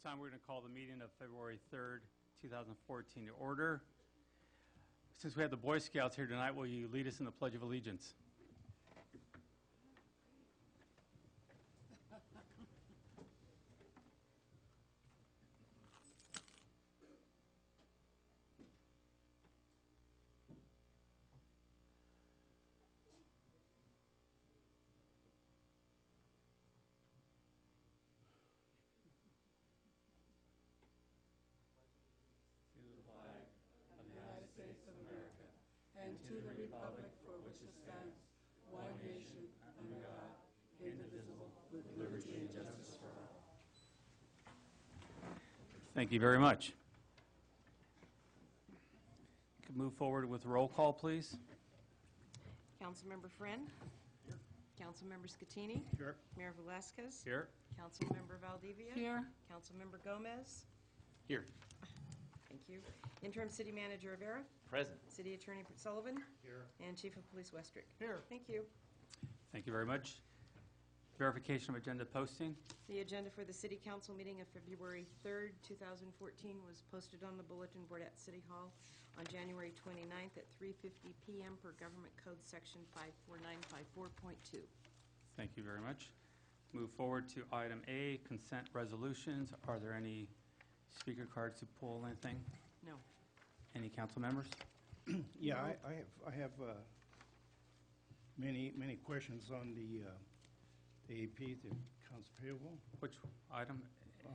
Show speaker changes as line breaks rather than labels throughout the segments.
time, we're going to call the meeting of February 3rd, 2014 to order. Since we have the Boy Scouts here tonight, will you lead us in the Pledge of Allegiance?
And to the republic for which it stands, one nation, under God, indivisible, with liberty and justice for all.
Thank you very much. You can move forward with roll call, please.
Councilmember Friend. Here. Councilmember Scatini.
Here.
Mayor Velazquez.
Here.
Councilmember Valdivia.
Here.
Councilmember Gomez.
Here.
Thank you. Interim City Manager Rivera.
Present.
City Attorney Sullivan.
Here.
And Chief of Police Westrick.
Here.
Thank you.
Thank you very much. Verification of agenda posting.
The agenda for the City Council meeting of February 3rd, 2014 was posted on the bulletin board at City Hall on January 29th at 3:50 p.m. per Government Code Section 54954.2.
Thank you very much. Move forward to item A, consent resolutions. Are there any speaker cards to pull, anything?
No.
Any council members?
Yeah, I have many questions on the AP, the accounts payable.
Which item?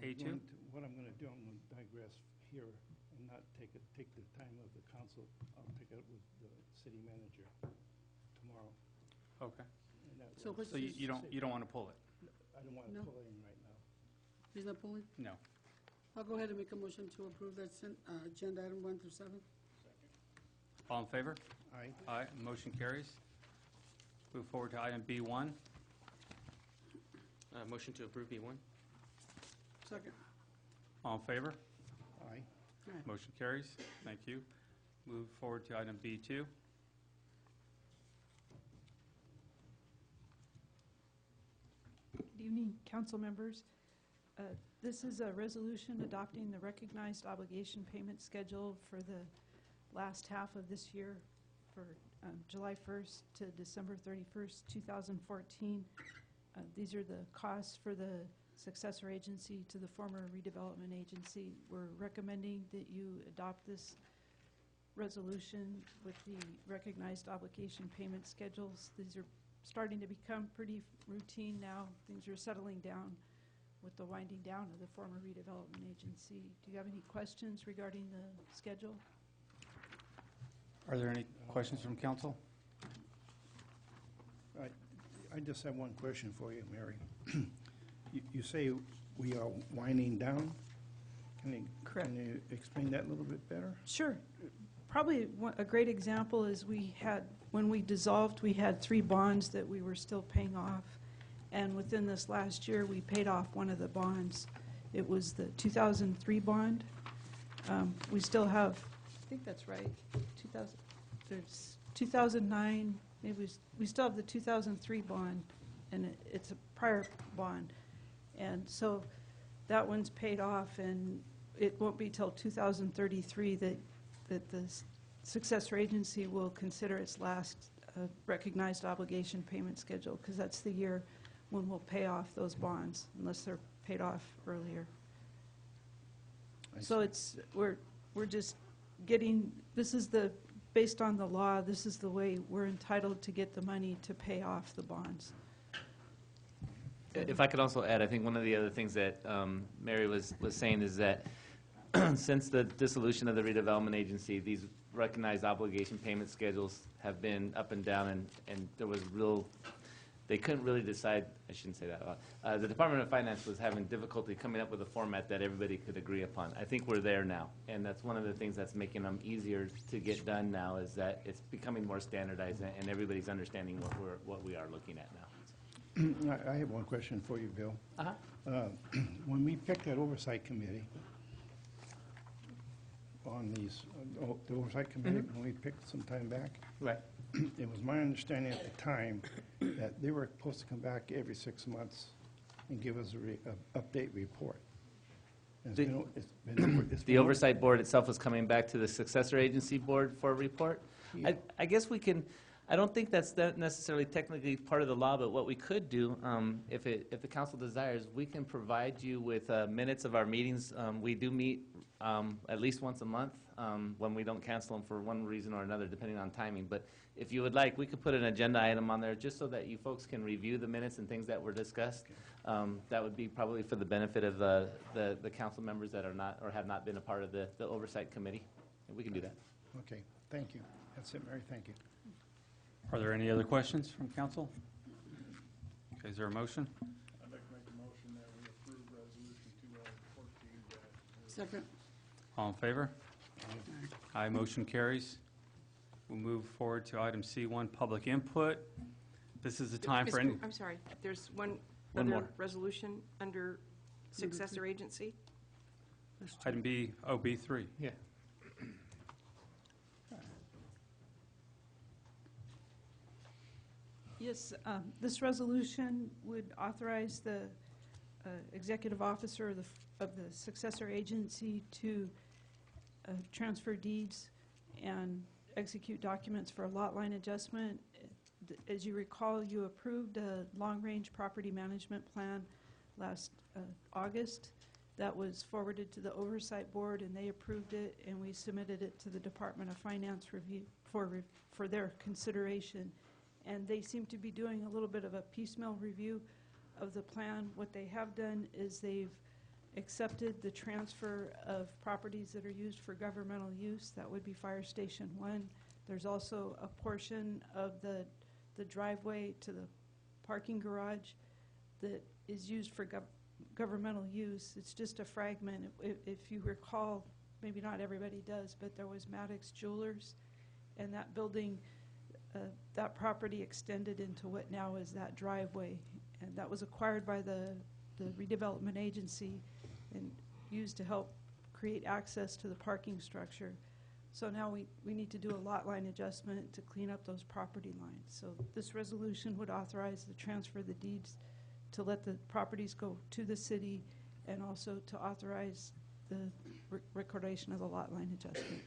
A2?
What I'm going to do, I'm going to digress here and not take the time of the council. I'll pick it up with the city manager tomorrow.
Okay.
And that
So
way-
what's
So you don't want to pull it?
I don't want to
No.
pull it in right now.
He's not pulling?
No.
I'll go ahead and make a motion to approve that agenda item 1 through 7.
All in favor?
Aye.
Aye. Motion carries. Move forward to item B1.
Motion to approve B1.
Second.
All in favor?
Aye.
Motion carries. Thank you. Move forward to item B2.
Good evening, council members. This is a resolution adopting the recognized obligation payment schedule for the last half of this year for July 1st to December 31st, 2014. These are the costs for the successor agency to the former redevelopment agency. We're recommending that you adopt this resolution with the recognized obligation payment schedules. These are starting to become pretty routine now. Things are settling down with the winding down of the former redevelopment agency. Do you have any questions regarding the schedule?
Are there any questions from council?
I just have one question for you, Mary. You say we are winding down.
Correct.
Can you explain that a little bit better?
Sure. Probably a great example is when we dissolved, we had 3 bonds that we were still paying off. And within this last year, we paid off one of the bonds. It was the 2003 bond. We still have, I think that's right, there's 2009, maybe we still have the 2003 bond, and it's a prior bond. And so that one's paid off, and it won't be till 2033 that the successor agency will consider its last recognized obligation payment schedule, because that's the year when we'll pay off those bonds, unless they're paid off earlier. So we're just getting, based on the law, this is the way we're entitled to get the money to pay off the bonds.
If I could also add, I think one of the other things that Mary was saying is that since the dissolution of the redevelopment agency, these recognized obligation payment schedules have been up and down, and there was they couldn't really decide. I shouldn't say that a lot. The Department of Finance was having difficulty coming up with a format that everybody could agree upon. I think we're there now, and that's one of the things that's making them easier to get done now, is that it's becoming more standardized, and everybody's understanding what we are looking at now.
I have one question for you, Bill.
Uh-huh.
When we picked that oversight committee on these, the oversight committee, when we picked some time back,
Right.
it was my understanding at the time that they were supposed to come back every 6 months and give us a update report. It's
The-
it's
The
been
oversight board itself is coming back to the successor agency board for a report.
Yeah.
I guess we can, I don't think that's necessarily technically part of the law, but what we could do, if the council desires, we can provide you with minutes of our meetings. We do meet at least once a month, when we don't cancel them for one reason or another, depending on timing. But if you would like, we could put an agenda item on there, just so that you folks can review the minutes and things that were discussed. That would be probably for the benefit of the council members that are not, or have not been a part of the oversight committee. We can do that.
Okay, thank you. That's it, Mary, thank you.
Are there any other questions from council? Okay, is there a motion?
I'd like to make a motion that we approve resolution 2014
Second.
All in favor? Aye, motion carries. We'll move forward to item C1, public input. This is the time for any,
I'm sorry, there's one
One
other
more.
resolution under successor agency.
item B, oh, B3.
Yeah.
Yes, this resolution would authorize the executive officer of the successor agency to transfer deeds and execute documents for a lot line adjustment. As you recall, you approved a long-range property management plan last August. That was forwarded to the Oversight Board, and they approved it, and we submitted it to the Department of Finance review for their consideration. And they seem to be doing a little bit of a piecemeal review of the plan. What they have done is they've accepted the transfer of properties that are used for governmental use. That would be Fire Station 1. There's also a portion of the driveway to the parking garage that is used for governmental use. It's just a fragment. If you recall, maybe not everybody does, but there was Maddox Jewelers, and that building, that property extended into what now is that driveway. And that was acquired by the redevelopment agency and used to help create access to the parking structure. So now we need to do a lot line adjustment to clean up those property lines. So this resolution would authorize the transfer of the deeds to let the properties go to the city, and also to authorize the recordation of the lot line adjustment.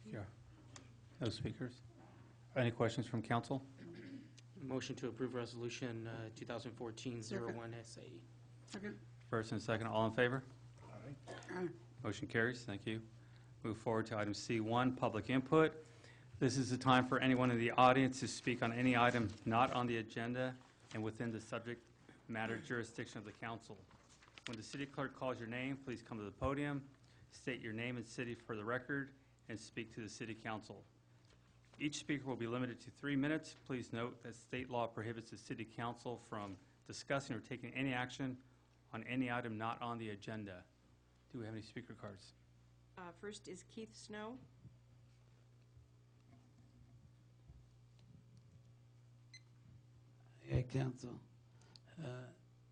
Yeah. No speakers? Any questions from council?
Motion to approve resolution 2014-01 SA.
Second.
First and second, all in favor?
Aye.
Motion carries, thank you. Move forward to item C1, public input. This is the time for anyone in the audience to speak on any item not on the agenda and within the subject matter jurisdiction of the council. When the city clerk calls your name, please come to the podium, state your name and city for the record, and speak to the city council. Each speaker will be limited to 3 minutes. Please note that state law prohibits the city council from discussing or taking any action on any item not on the agenda. Do we have any speaker cards?
First is Keith Snow.
Yeah, Council.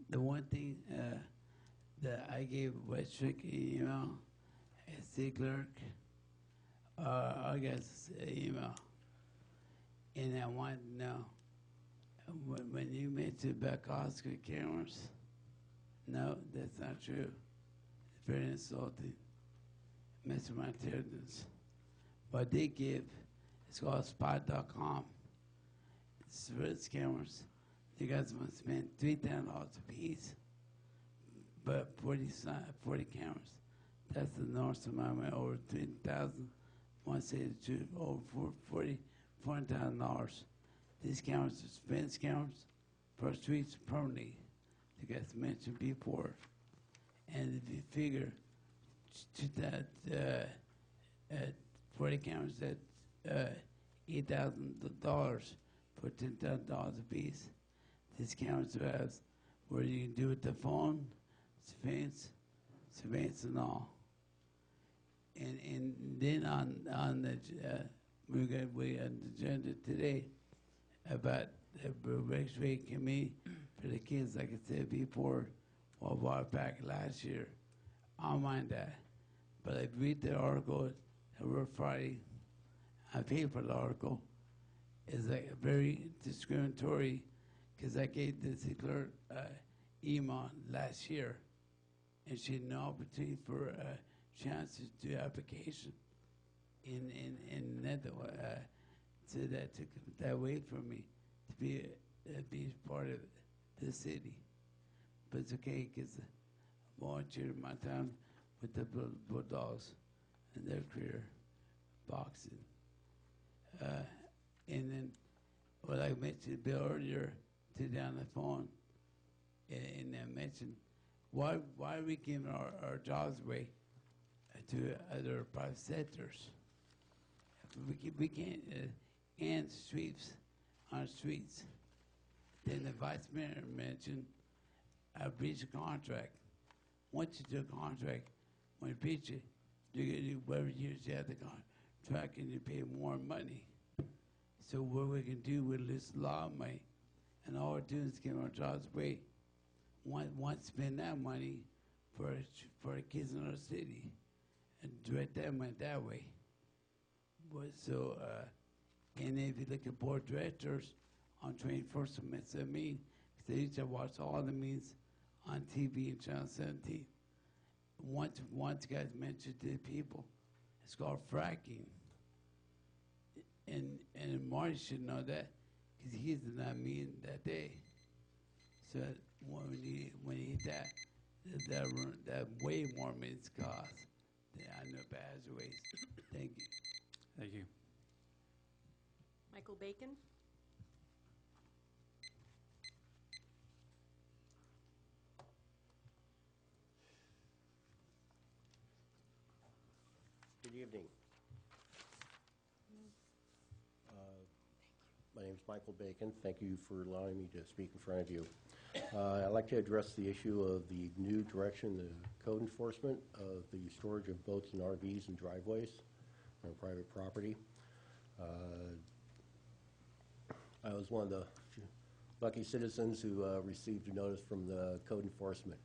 The one thing that I gave Westwick an email as city clerk, I guess email, and I want to know when you mentioned about Oscar cameras. No, that's not true. It's very insulting. Mess with my intelligence. What they give, it's called spot.com. It's surveillance cameras. You guys must spend $3,000 a piece, but 40 cameras. That's the North Amendment, over 20,000. Want to say the truth, over $40,000. These cameras are surveillance cameras for streets permanently. You guys mentioned before. And if you figure that 40 cameras at $8,000 for $10,000 a piece. These cameras have where you can do with the phone, surveillance and all. And then on the we on the agenda today about the X-ray committee for the kids, like I said before, a while back last year. I don't mind that. But I read the article that wrote Friday. I paid for the article. It's like very discriminatory because I gave the clerk email last year and she had no opportunity for chances to application. In that, so that took that away from me to be part of the city. But it's okay because I volunteered my time with the Bulldogs and their career boxing. And then, what I mentioned Bill earlier today on the phone, and I mentioned why are we giving our jobs away to other private sectors? We can't end sweeps on streets. Then the vice mayor mentioned a breach of contract. Once you do a contract, when you breach it, you're going to do whatever years you have the contract and you pay more money. So what we can do with this law of money, and all we're doing is giving our jobs away. Want to spend that money for the kids in our city and direct that money that way. But so, and if you look at board of directors on 21st Amendment, I mean, they used to watch all the meetings on TV and Channel 17. Once guys mentioned to the people, it's called fracking. And Marty should know that because he's in that meeting that day. So when he that way more minutes cost. I know bad ways. Thank you.
Thank you.
Michael Bacon?
Good evening. My name is Michael Bacon. Thank you for allowing me to speak in front of you. I'd like to address the issue of the new direction, the code enforcement of the storage of boats and RVs and driveways on private property. I was one of the lucky citizens who received a notice from the code enforcement.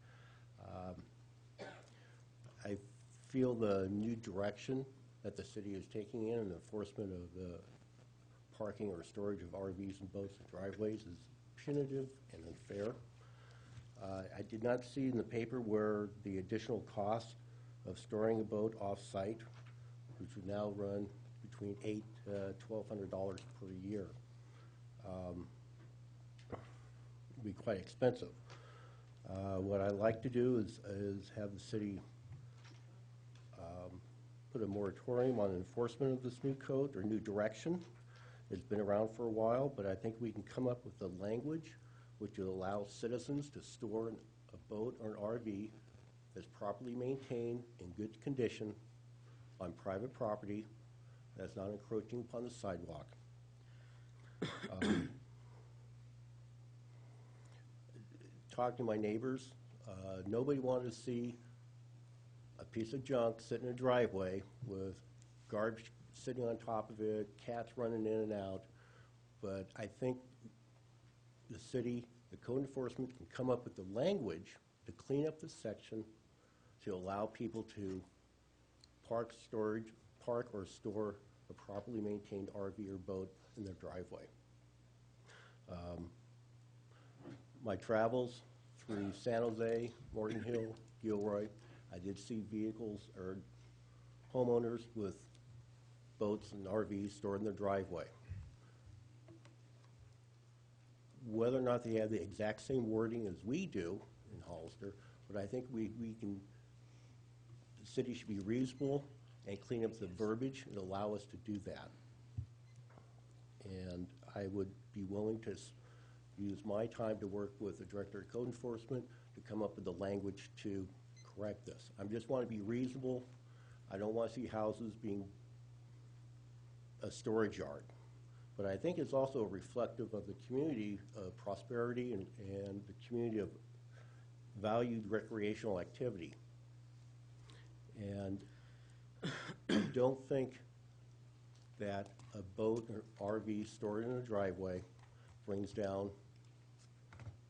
I feel the new direction that the city is taking in the enforcement of the parking or storage of RVs and boats and driveways is punitive and unfair. I did not see in the paper where the additional cost of storing a boat off-site, which would now run between $800 to $1,200 per year, would be quite expensive. What I'd like to do is have the city put a moratorium on enforcement of this new code or new direction. It's been around for a while, but I think we can come up with a language which will allow citizens to store a boat or an RV that's properly maintained in good condition on private property that's not encroaching upon the sidewalk. Talking to my neighbors, nobody wanted to see a piece of junk sitting in a driveway with garbage sitting on top of it, cats running in and out. But I think the city, the code enforcement can come up with the language to clean up this section to allow people to park or store a properly maintained RV or boat in their driveway. My travels through San Jose, Morgan Hill, Gilroy, I did see vehicles or homeowners with boats and RVs stored in their driveway. Whether or not they have the exact same wording as we do in Hollister, but I think the city should be reasonable and clean up the verbiage and allow us to do that. And I would be willing to use my time to work with the Director of Code Enforcement to come up with the language to correct this. I just want to be reasonable. I don't want to see houses being a storage yard. But I think it's also reflective of the community of prosperity and the community of valued recreational activity. And I don't think that a boat or RV stored in a driveway brings down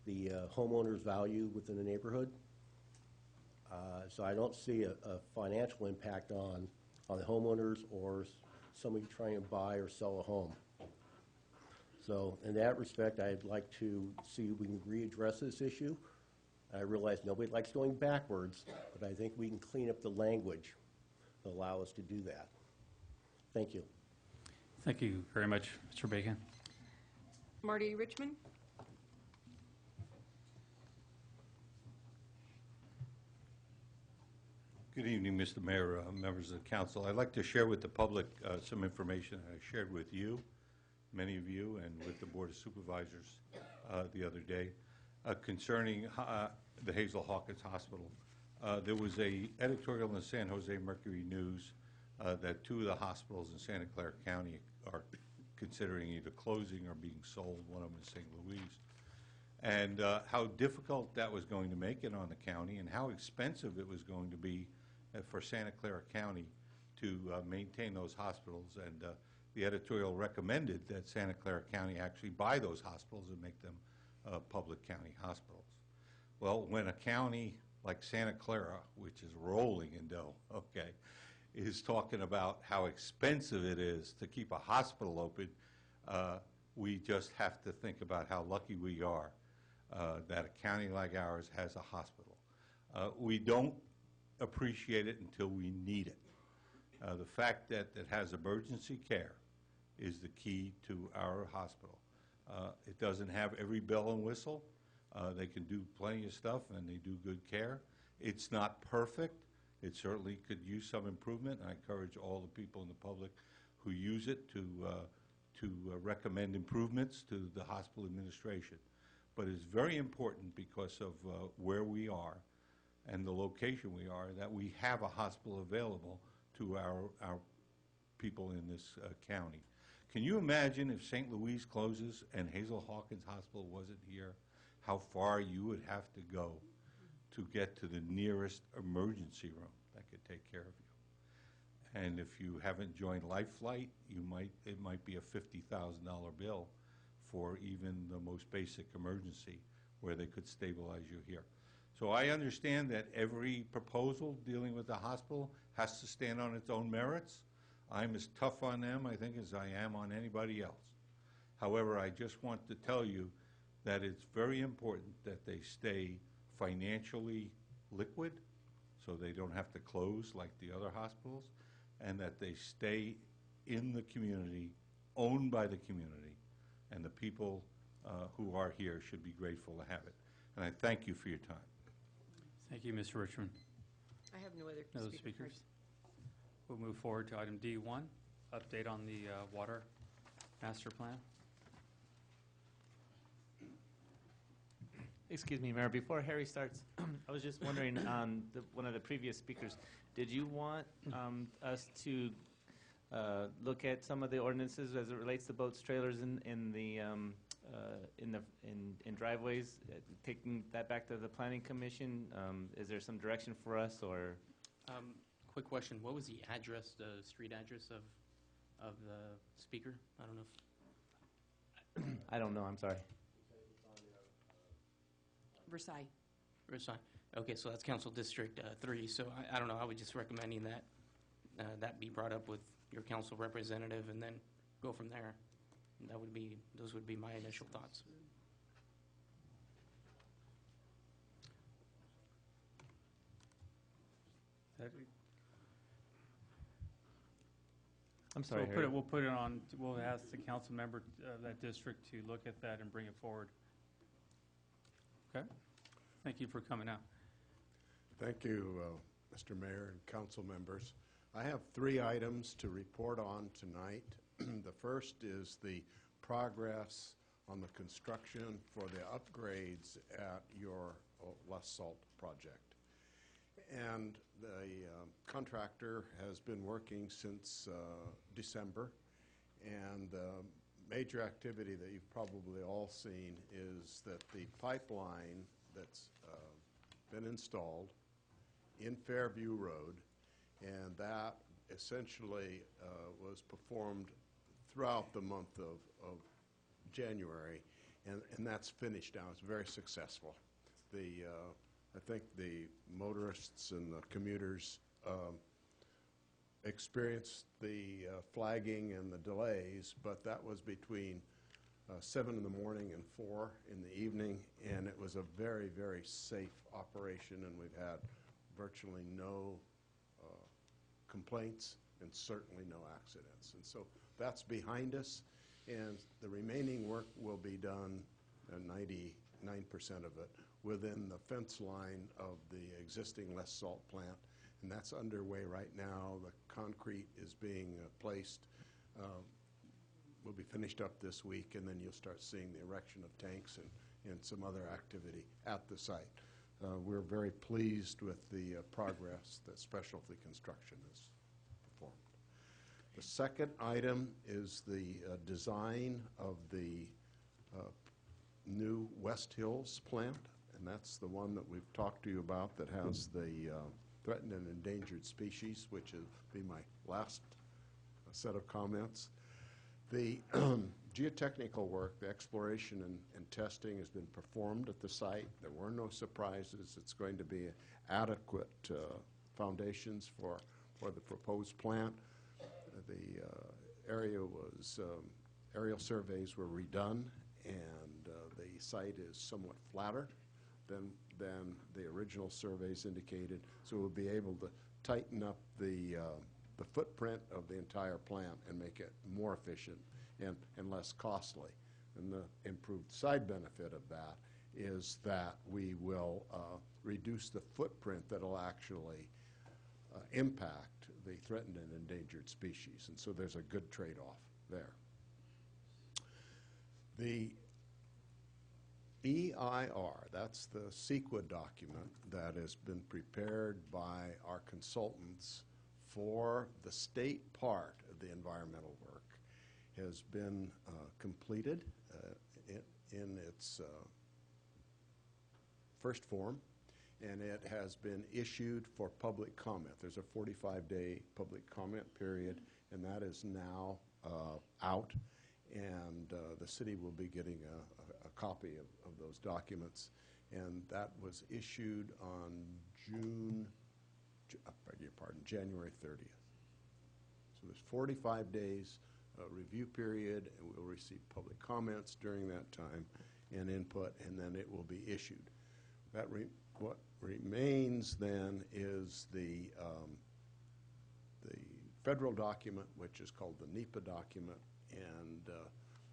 the homeowner's value within the neighborhood. So I don't see a financial impact on the homeowners or somebody trying to buy or sell a home. So in that respect, I'd like to see if we can readdress this issue I realize nobody likes going backwards, but I think we can clean up the language to allow us to do that. Thank you.
Thank you very much, Mr. Bacon.
Marty Richmond?
Good evening, Mr. Mayor, members of the council. I'd like to share with the public some information I shared with you, many of you, and with the Board of Supervisors the other day concerning the Hazel Hawkins Hospital. There was a editorial in the San Jose Mercury News that 2 of the hospitals in Santa Clara County are considering either closing or being sold, one of them in St. Louis, and how difficult that was going to make it on the county and how expensive it was going to be for Santa Clara County to maintain those hospitals. And the editorial recommended that Santa Clara County actually buy those hospitals and make them public county hospitals. Well, when a county like Santa Clara, which is rolling in dough, okay, is talking about how expensive it is to keep a hospital open, we just have to think about how lucky we are that a county like ours has a hospital. We don't appreciate it until we need it. The fact that it has emergency care is the key to our hospital. It doesn't have every bell and whistle. They can do plenty of stuff, and they do good care. It's not perfect. It certainly could use some improvement. I encourage all the people in the public who use it to recommend improvements to the hospital administration. But it's very important because of where we are and the location we are, that we have a hospital available to our people in this county. Can you imagine if St. Louis closes and Hazel Hawkins Hospital wasn't here, how far you would have to go to get to the nearest emergency room that could take care of you? And if you haven't joined Life Flight, it might be a $50,000 bill for even the most basic emergency where they could stabilize you here. So I understand that every proposal dealing with the hospital has to stand on its own merits. I'm as tough on them, I think, as I am on anybody else. However, I just want to tell you that it's very important that they stay financially liquid so they don't have to close like the other hospitals, and that they stay in the community, owned by the community, and the people who are here should be grateful to have it. And I thank you for your time.
Thank you, Mr. Richmond.
I have no other
No
speaker
speakers.
cards.
We'll move forward to item D1, update on the water master plan.
Excuse me, Mayor, before Harry starts, I was just wondering on one of the previous speakers, did you want us to look at some of the ordinances as it relates to boats, trailers in driveways, taking that back to the Planning Commission? Is there some direction for us, or?
Quick question, what was the address, the street address of the speaker? I don't know if...
I don't know, I'm sorry.
Versailles.
Versailles. Okay, so that's Council District 3, so I don't know, I was just recommending that that be brought up with your council representative and then go from there. Those would be my initial thoughts.
I'm sorry,
So
Harry.
we'll put it on, we'll ask the council member of that district to look at that and bring it forward. Okay? Thank you for coming out.
Thank you, Mr. Mayor and council members. I have 3 items to report on tonight. The first is the progress on the construction for the upgrades at your Les Salt project. And the contractor has been working since December, and the major activity that you've probably all seen is that the pipeline that's been installed in Fairview Road, and that essentially was performed throughout the month of January, and that's finished now. It's very successful. I think the motorists and the commuters experienced the flagging and the delays, but that was between 7 in the morning and 4 in the evening, and it was a very, very safe operation, and we've had virtually no complaints and certainly no accidents. And so that's behind us, and the remaining work will be done, 99% of it, within the fence line of the existing less salt plant, and that's underway right now. The concrete is being placed. Will be finished up this week, and then you'll start seeing the erection of tanks and some other activity at the site. We're very pleased with the progress that Specialty Construction has performed. The second item is the design of the new West Hills plant, and that's the one that we've talked to you about that has the threatened and endangered species, which will be my last set of comments. The geotechnical work, the exploration and testing has been performed at the site. There were no surprises. It's going to be adequate foundations for the proposed plant. The aerial surveys were redone, and the site is somewhat flatter than the original surveys indicated, so we'll be able to tighten up the footprint of the entire plant and make it more efficient and less costly. And the improved side benefit of that is that we will reduce the footprint that will actually impact the threatened and endangered species. And so there's a good trade-off there. The EIR, that's the CEQA document that has been prepared by our consultants for the state part of the environmental work, has been completed in its first form, and it has been issued for public comment. There's a 45-day public comment period, and that is now out, and the city will be getting a copy of those documents, and that was issued on January 30th. So there's 45 days review period, and we'll receive public comments during that time and input, and then it will be issued. What remains then is the federal document, which is called the NEPA document, and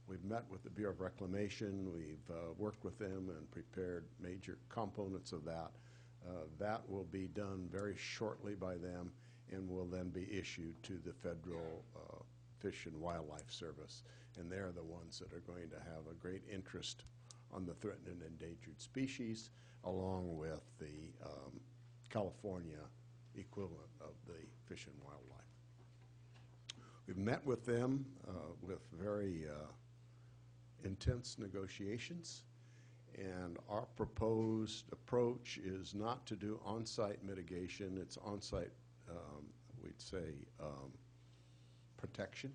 we've met with the Bureau of Reclamation. We've worked with them and prepared major components of that. That will be done very shortly by them and will then be issued to the Federal Fish and Wildlife Service. And they're the ones that are going to have a great interest on the threatened and endangered species, along with the California equivalent of the Fish and Wildlife. We've met with them with very intense negotiations, and our proposed approach is not to do on-site mitigation. It's on-site, we'd say, protection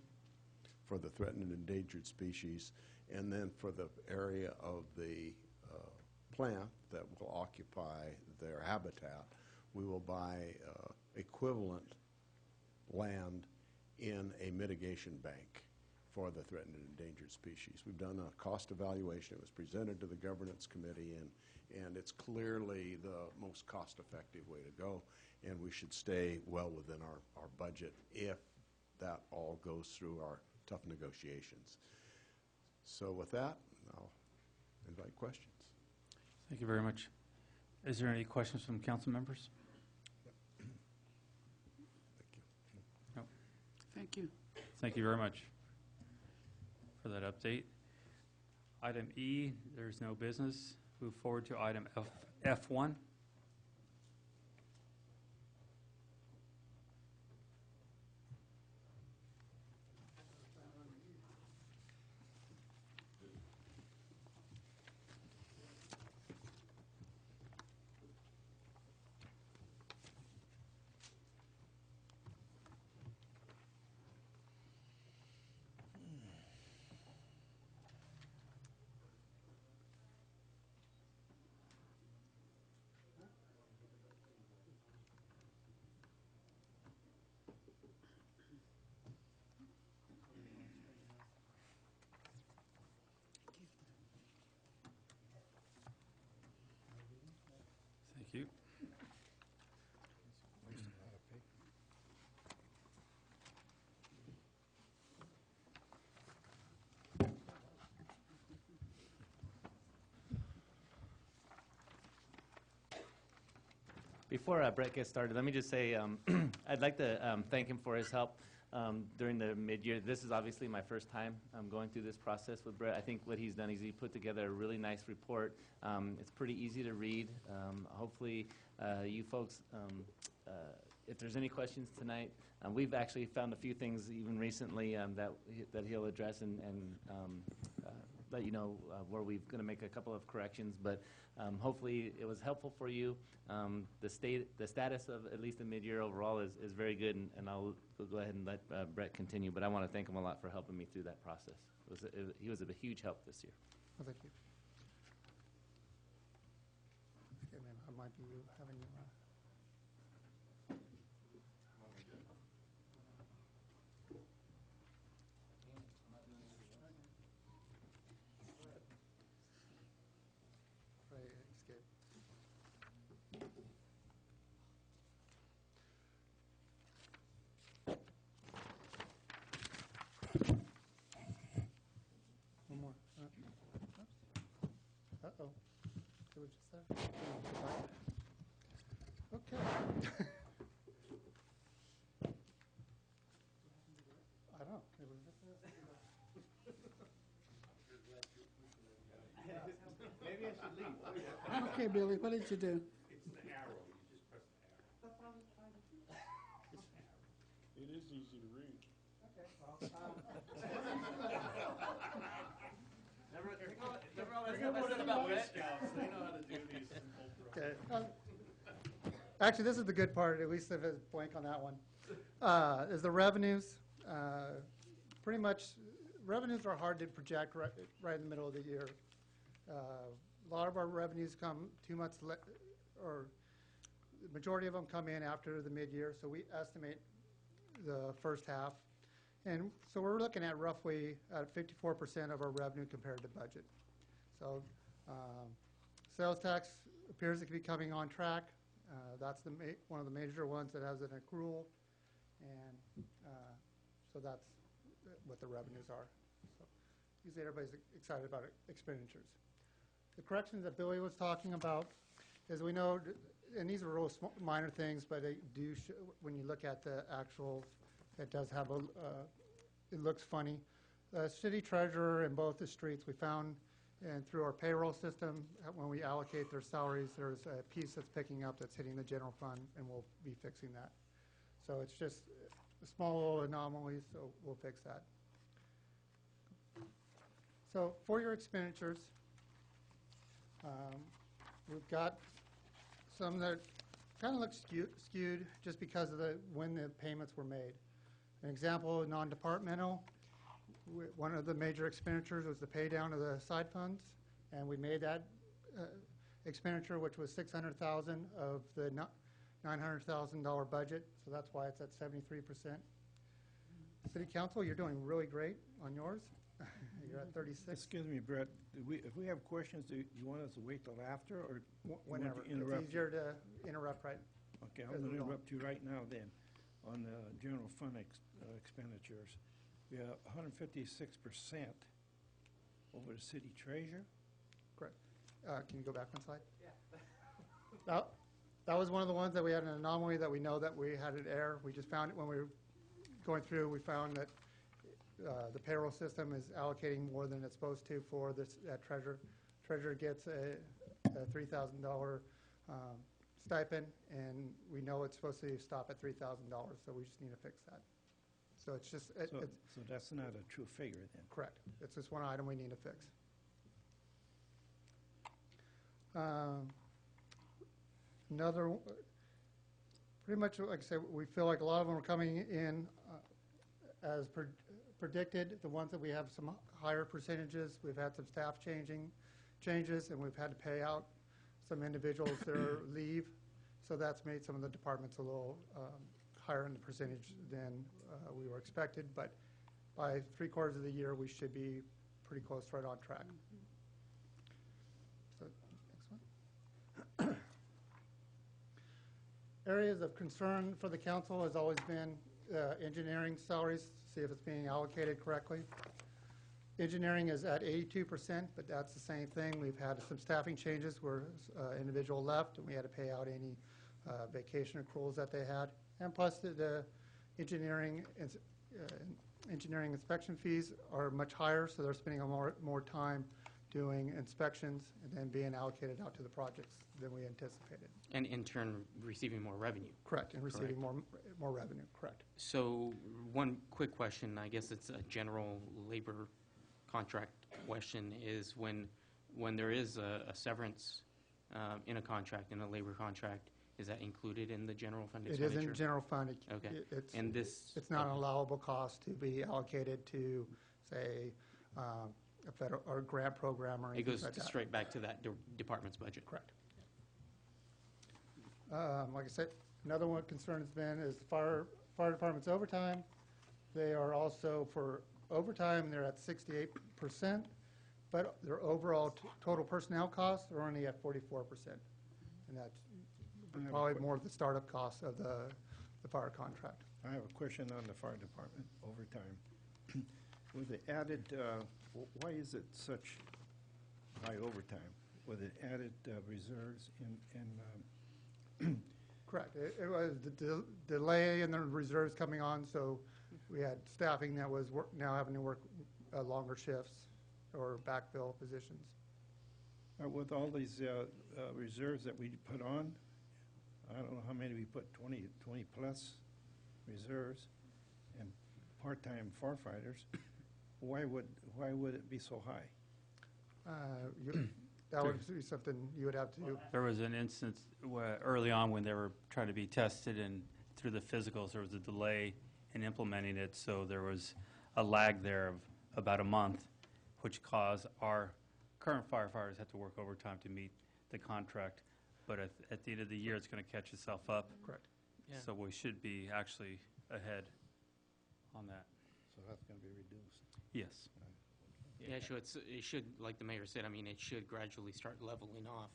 for the threatened and endangered species, and then for the area of the plant that will occupy their habitat, we will buy equivalent land in a mitigation bank for the threatened and endangered species. We've done a cost evaluation. It was presented to the governance committee, and it's clearly the most cost-effective way to go, and we should stay well within our budget if that all goes through our tough negotiations. So with that, I'll invite questions.
Thank you very much. Is there any questions from council members? No.
Thank you.
Thank you very much for that update. Item E, there's no business. Move forward to item F1. Thank you.
Before Brett gets started, let me just say I'd like to thank him for his help during the mid-year. This is obviously my first time going through this process with Brett. I think what he's done is he put together a really nice report. It's pretty easy to read. Hopefully, you folks, if there's any questions tonight, we've actually found a few things even recently that he'll address and let you know where we're going to make a couple of corrections. But hopefully, it was helpful for you. The status of at least the mid-year overall is very good, and I'll go ahead and let Brett continue. But I want to thank him a lot for helping me through that process. He was a huge help this year.
Well, thank you. Okay, ma'am, I might be having you. Escape. One more. Uh-oh. See what you said? Okay. I don't know.
Maybe I should leave.
Okay, Billy, what did you do?
It's the arrow, you just press the arrow. It is easy to read.
Okay, well, okay. Actually, this is the good part, at least if it's blank on that one, is the revenues. Pretty much, revenues are hard to project right in the middle of the year. A lot of our revenues come 2 months, or the majority of them come in after the mid-year, so we estimate the first half. And so we're looking at roughly 54% of our revenue compared to budget. So sales tax appears to be coming on track. That's one of the major ones that has an accrual, and so that's what the revenues are. So usually everybody's excited about expenditures. The corrections that Billy was talking about, as we know, and these are real minor things, but they do when you look at the actual, it does have a, it looks funny. City treasurer in both the streets, we found, and through our payroll system, when we allocate their salaries, there's a piece that's picking up that's hitting the general fund, and we'll be fixing that. So it's just a small little anomaly, so we'll fix that. So for your expenditures, we've got some that kind of look skewed just because of when the payments were made. An example, non-departmental, one of the major expenditures was the pay down of the side funds, and we made that expenditure, which was $600,000 of the $900,000 budget, so that's why it's at 73%. City Council, you're doing really great on yours. You're at 36.
Excuse me, Brett, if we have questions, do you want us to wait till after, or
Whenever.
you want to interrupt?
It's easier to interrupt right.
Okay, I'm going to interrupt you right now then. On the general fund expenditures, we have 156% over the city treasurer.
Correct. Can you go back one slide? Yeah. That was one of the ones that we had an anomaly that we know that we had an error. We just found it when we were going through. We found that the payroll system is allocating more than it's supposed to for this treasurer. Treasurer gets a $3,000 stipend, and we know it's supposed to stop at $3,000, so we just need to fix that. So it's just
So that's not a true figure then?
correct. It's just one item we need to fix. Another, pretty much like I said, we feel like a lot of them are coming in as predicted. The ones that we have some higher percentages, we've had some staff changes, and we've had to pay out some individuals their leave. So that's made some of the departments a little higher in the percentage than we were expected. But by 3/4 of the year, we should be pretty close, right on track. So next one. areas of concern for the council has always been engineering salaries, see if it's being allocated correctly. Engineering is at 82%, but that's the same thing. We've had some staffing changes where individual left, and we had to pay out any vacation accruals that they had. And plus, the engineering inspection fees are much higher, so they're spending more time doing inspections and then being allocated out to the projects than we anticipated.
And in turn, receiving more revenue.
Correct, and receiving more revenue, correct.
So one quick question, I guess it's a general labor contract question, is when there is a severance in a contract, in a labor contract, is that included in the general fund expenditure?
It is in general fund.
Okay.
And it's not an allowable cost to be allocated to, say, a federal or grant program or
It
anything
goes
like that.
straight back to that department's budget?
Correct. Like I said, another one concern has been is the fire department's overtime. They are also, for overtime, they're at 68%, but their overall total personnel costs are only at 44%. And that's probably more of the startup costs of the fire contract.
I have a question on the fire department overtime. With the added, why is it such high overtime? With the added reserves in
Correct. It was the delay in the reserves coming on, so we had staffing that was now having to work longer shifts or backfill positions.
with all these reserves that we put on, I don't know how many we put, 20 plus reserves and part-time firefighters. Why would it be so high?
That would be something you would have to do.
There was an instance where, early on, when they were trying to be tested and through the physicals, there was a delay in implementing it, so there was a lag there of about a month, which caused our current firefighters had to work overtime to meet the contract. But at the end of the year, it's going to catch itself up.
Correct.
Yeah.
So we should be actually ahead on that.
So that's going to be reduced.
Yes.
Yeah, so it should, like the mayor said, I mean, it should gradually start leveling off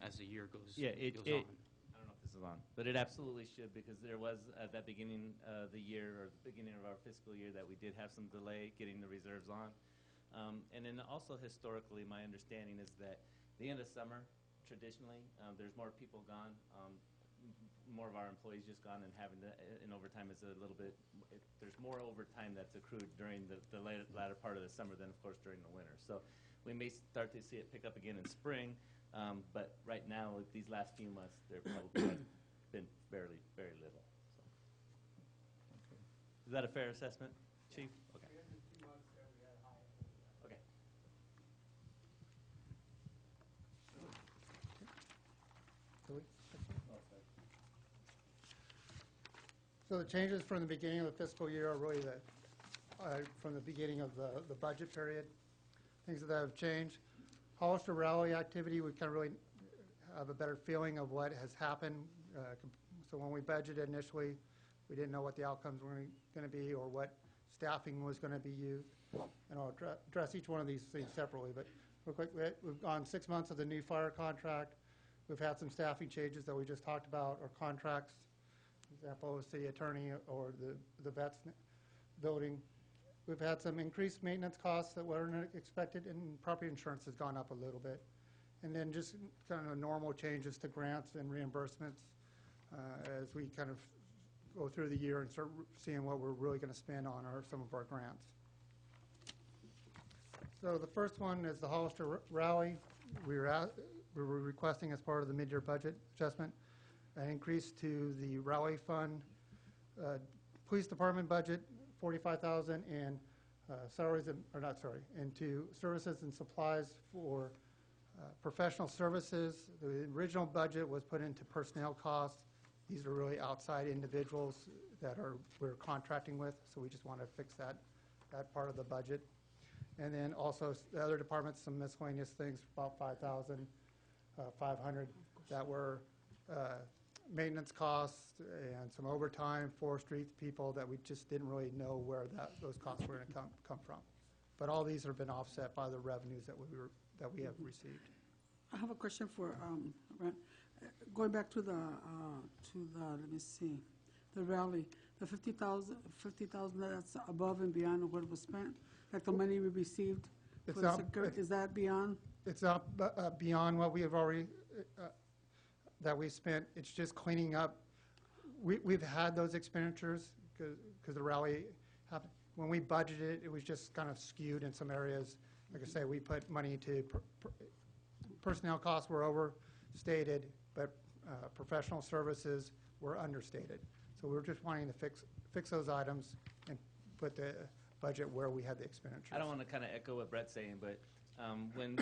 as the year goes
Yeah,
on.
I don't know if this is on, but it absolutely should, because there was, at that beginning of the year, or the beginning of our fiscal year, that we did have some delay getting the reserves on. And then also historically, my understanding is that the end of summer, traditionally, there's more people gone. More of our employees just gone, and having to, in overtime is a little bit, there's more overtime that's accrued during the latter part of the summer than, of course, during the winter. So we may start to see it pick up again in spring, but right now, with these last few months, there probably have been very little. So.
Okay.
Is that a fair assessment, Chief? Okay. Okay.
So the changes from the beginning of the fiscal year are really from the beginning of the budget period, things that have changed. Hollister Rally activity, we kind of really have a better feeling of what has happened. So when we budgeted initially, we didn't know what the outcomes were going to be or what staffing was going to be used. And I'll address each one of these things separately, but real quick, we've gone 6 months of the new fire contract. We've had some staffing changes that we just talked about, or contracts. Example, city attorney or the vets building. We've had some increased maintenance costs that weren't expected, and property insurance has gone up a little bit. And then just kind of normal changes to grants and reimbursements as we kind of go through the year and start seeing what we're really going to spend on some of our grants. So the first one is the Hollister Rally. We were requesting, as part of the mid-year budget adjustment, an increase to the Rally Fund, Police Department budget, $45,000, and salaries, into services and supplies for professional services. The original budget was put into personnel costs. These are really outside individuals that we're contracting with, so we just want to fix that part of the budget. And then also the other departments, some miscellaneous things, about $5,500 that were maintenance costs and some overtime, forestry people that we just didn't really know where those costs were going to come from. But all these have been offset by the revenues that we have received.
I have a question for Ron. Going back to the, let me see, the rally, the 50,000, that's above and beyond what was spent? Like the money we received for
It's
the
up-
security, is that beyond?
It's up beyond what we have already, that we spent. It's just cleaning up. We've had those expenditures because the rally happened. When we budgeted, it was just kind of skewed in some areas. Like I say, we put money to personnel costs were overstated, but professional services were understated. So we were just wanting to fix those items and put the budget where we had the expenditures.
I don't want to kind of echo what Brett's saying, but when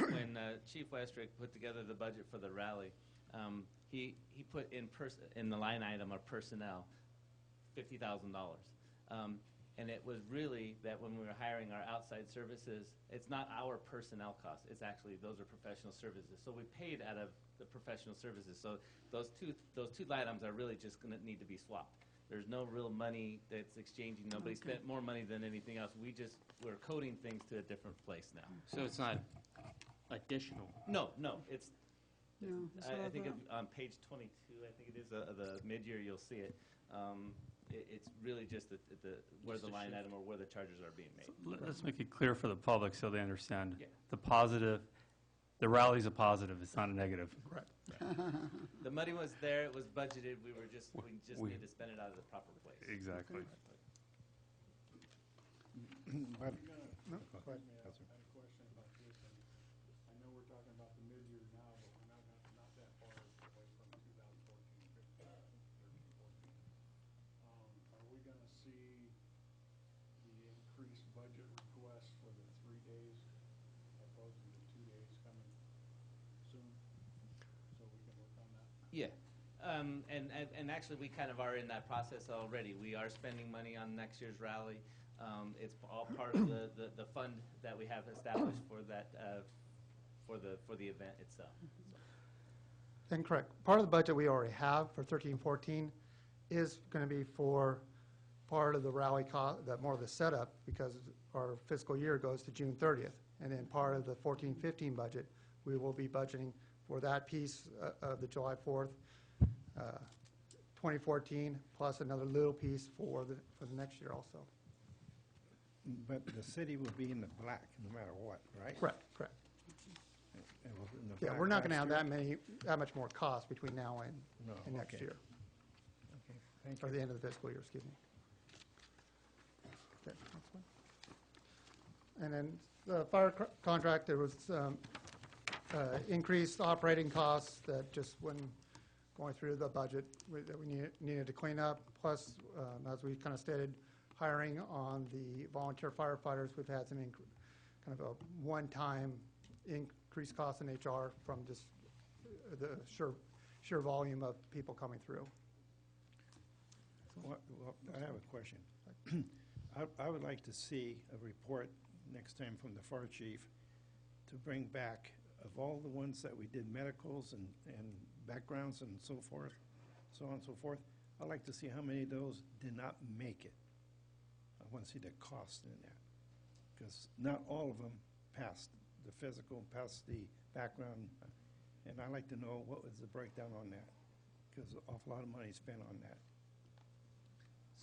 Chief Westrick put together the budget for the rally, he put in the line item of personnel $50,000. And it was really that when we were hiring our outside services, it's not our personnel costs. It's actually, those are professional services. So we paid out of the professional services. So those two items are really just going to need to be swapped. There's no real money that's exchanging. Nobody spent more money than anything else. We're coding things to a different place now.
So it's not additional?
No, it's,
No,
I think on page 22, I think it is, the mid-year, you'll see it. It's really just where the line item or where the charges are being made.
Let's make it clear for the public so they understand.
Yeah.
The positive, the rally's a positive, it's not a negative.
Right.
The money was there, it was budgeted, we just
We-
need to spend it out of the proper place.
Exactly.
But,
No,
go
go ahead.
ahead.
I had a question about this, and I know we're talking about the mid-year now, but we're not that far away from 2014, 15, 13, 14. Are we gonna see the increased budget request for the 3 days opposed to the 2 days coming soon? So we can work on that?
Yeah, and actually, we kind of are in that process already. We are spending money on next year's rally. It's all part of the fund that we have established for that, for the event itself. So.
Incorrect. Part of the budget we already have for 13-14 is going to be for part of the rally cost, more of the setup, because our fiscal year goes to June 30th. And then part of the 14-15 budget, we will be budgeting for that piece of the July 4th, 2014, plus another little piece for the next year also.
but the city will be in the black no matter what, right?
Correct.
It was in the
Yeah,
black
we're not going to have
last
that much more cost between now and
No,
next
okay.
year,
Okay, thank
or
you.
the end of the fiscal year, excuse me. Okay, next one. And then the fire contract, there was increased operating costs that just when going through the budget that we needed to clean up. Plus, as we kind of stated, hiring on the volunteer firefighters, we've had some kind of a one-time increased cost in HR from just the sheer volume of people coming through.
Well, I have a question. I would like to see a report next time from the fire chief to bring back of all the ones that we did medicals and backgrounds and so forth, so on and so forth. I'd like to see how many of those did not make it. I want to see the cost in that, because not all of them passed the physical, passed the background, and I'd like to know what was the breakdown on that, because an awful lot of money is spent on that.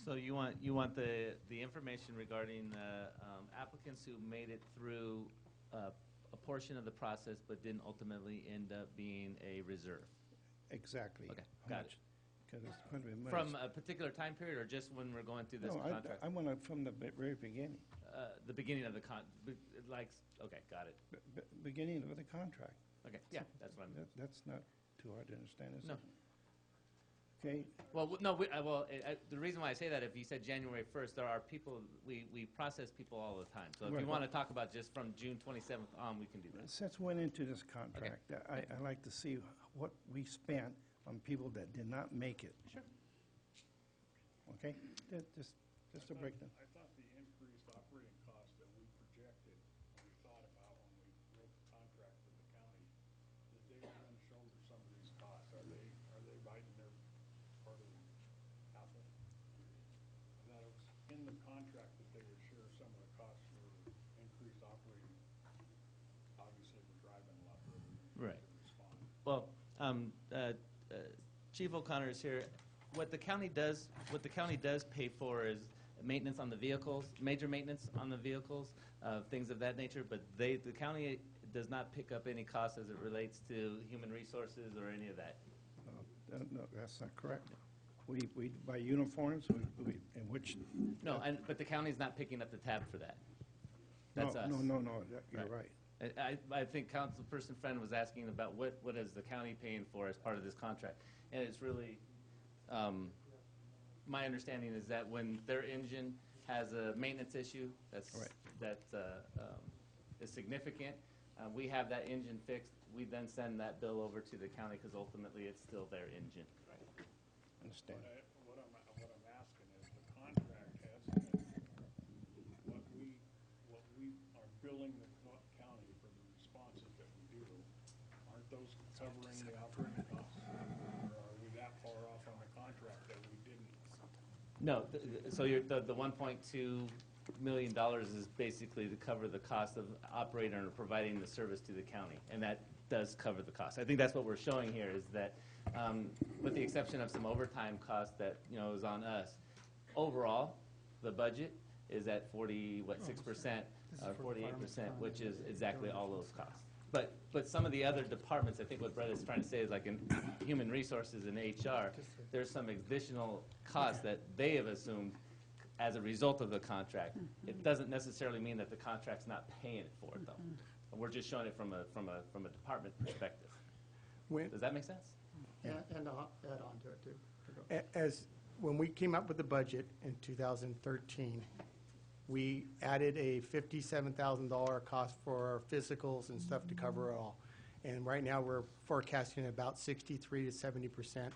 So you want the information regarding the applicants who made it through a portion of the process but didn't ultimately end up being a reserve?
Exactly.
Okay,
How
got
much? Because it's going to be money.
From a particular time period, or just when we're going through this
No,
contract?
I want it from the very beginning,
The beginning of the okay, got it.
beginning of the contract.
Okay, yeah, that's what I'm.
That's not too hard to understand, is
No.
it? Okay,
Well, no, the reason why I say that, if you said January 1st, there are people, we process people all the time. So if you
Right.
want to talk about just from June 27th on, we can do that.
since we went into this contract, I like to see what we spent on people that did not make it.
Sure.
Okay? Just a breakdown.
I thought the increased operating costs that we projected, and we thought about when we wrote the contract with the county, that they were gonna shoulder some of these costs. Are they biting their part of the apple? I thought it was in the contract that they would share some of the costs for increased operating. Obviously, we're driving a lot further than we
Right.
can respond.
Well, Chief O'Connor is here. What the county does pay for is maintenance on the vehicles, major maintenance on the vehicles, things of that nature, but the county does not pick up any costs as it relates to human resources or any of that.
No, that's not correct. We buy uniforms, in which...
No, but the county's not picking up the tab for that. That's us.
No, you're right.
I think Councilperson Friend was asking about what is the county paying for as part of this contract. And it's really, my understanding is that when their engine has a maintenance issue that is significant, we have that engine fixed. We then send that bill over to the county because ultimately it's still their engine.
Understand.
What I'm asking is the contract has, what we are billing the county for the responses that we do, aren't those covering the operating costs? Or are we that far off on the contract that we didn't?
No, so the $1.2 million is basically to cover the cost of operating or providing the service to the county, and that does cover the cost. I think that's what we're showing here is that, with the exception of some overtime costs that is on us, overall, the budget is at 6%, or 48%, which is exactly all those costs. But some of the other departments, I think what Brett is trying to say is like in human resources and HR, there's some additional costs that they have assumed as a result of the contract. It doesn't necessarily mean that the contract's not paying for it, though. We're just showing it from a department perspective. Does that make sense?
And I'll add on to it, too.
When we came up with the budget in 2013, we added a $57,000 cost for our physicals and stuff to cover it all. And right now, we're forecasting about 63 to 70%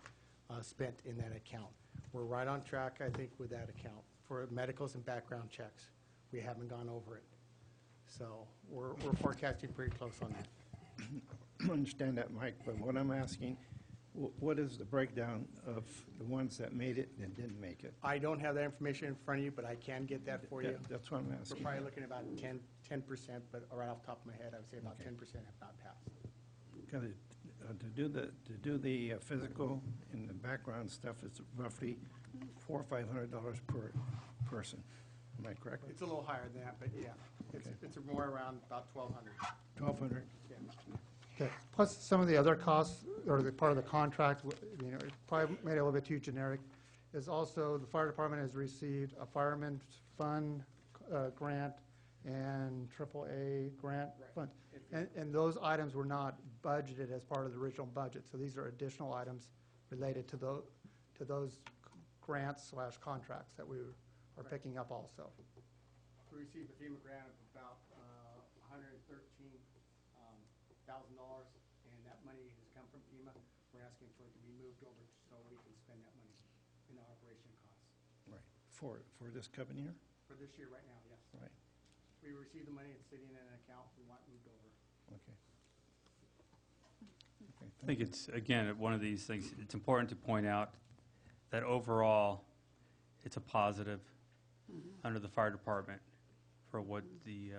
spent in that account. We're right on track, I think, with that account for medicals and background checks. We haven't gone over it. So we're forecasting pretty close on that.
I understand that, Mike, but what I'm asking, what is the breakdown of the ones that made it and didn't make it?
I don't have that information in front of you, but I can get that for you.
That's what I'm
We're
asking.
probably looking at about 10%, but right off the top of my head, I would say about 10% have not passed.
Because to do the physical and the background stuff is roughly $400 or $500 per person. Am I correct?
It's a little higher than that, but yeah, it's more around about 1,200.
1,200.
Yeah.
Okay. Plus, some of the other costs, or the part of the contract, it probably made it a little bit too generic, is also the fire department has received a fireman's fund grant and AAA grant fund. And those items were not budgeted as part of the original budget. So these are additional items related to those grants/contracts that we are picking up also.
We received a FEMA grant of about $113,000, and that money has come from FEMA. We're asking for it to be moved over so we can spend that money in the operation costs.
Right. For this coming year?
For this year right now, yes.
Right.
We received the money, it's sitting in an account, we want it moved over.
Okay.
I think it's, again, one of these things, it's important to point out that overall, it's a positive under the fire department for what the,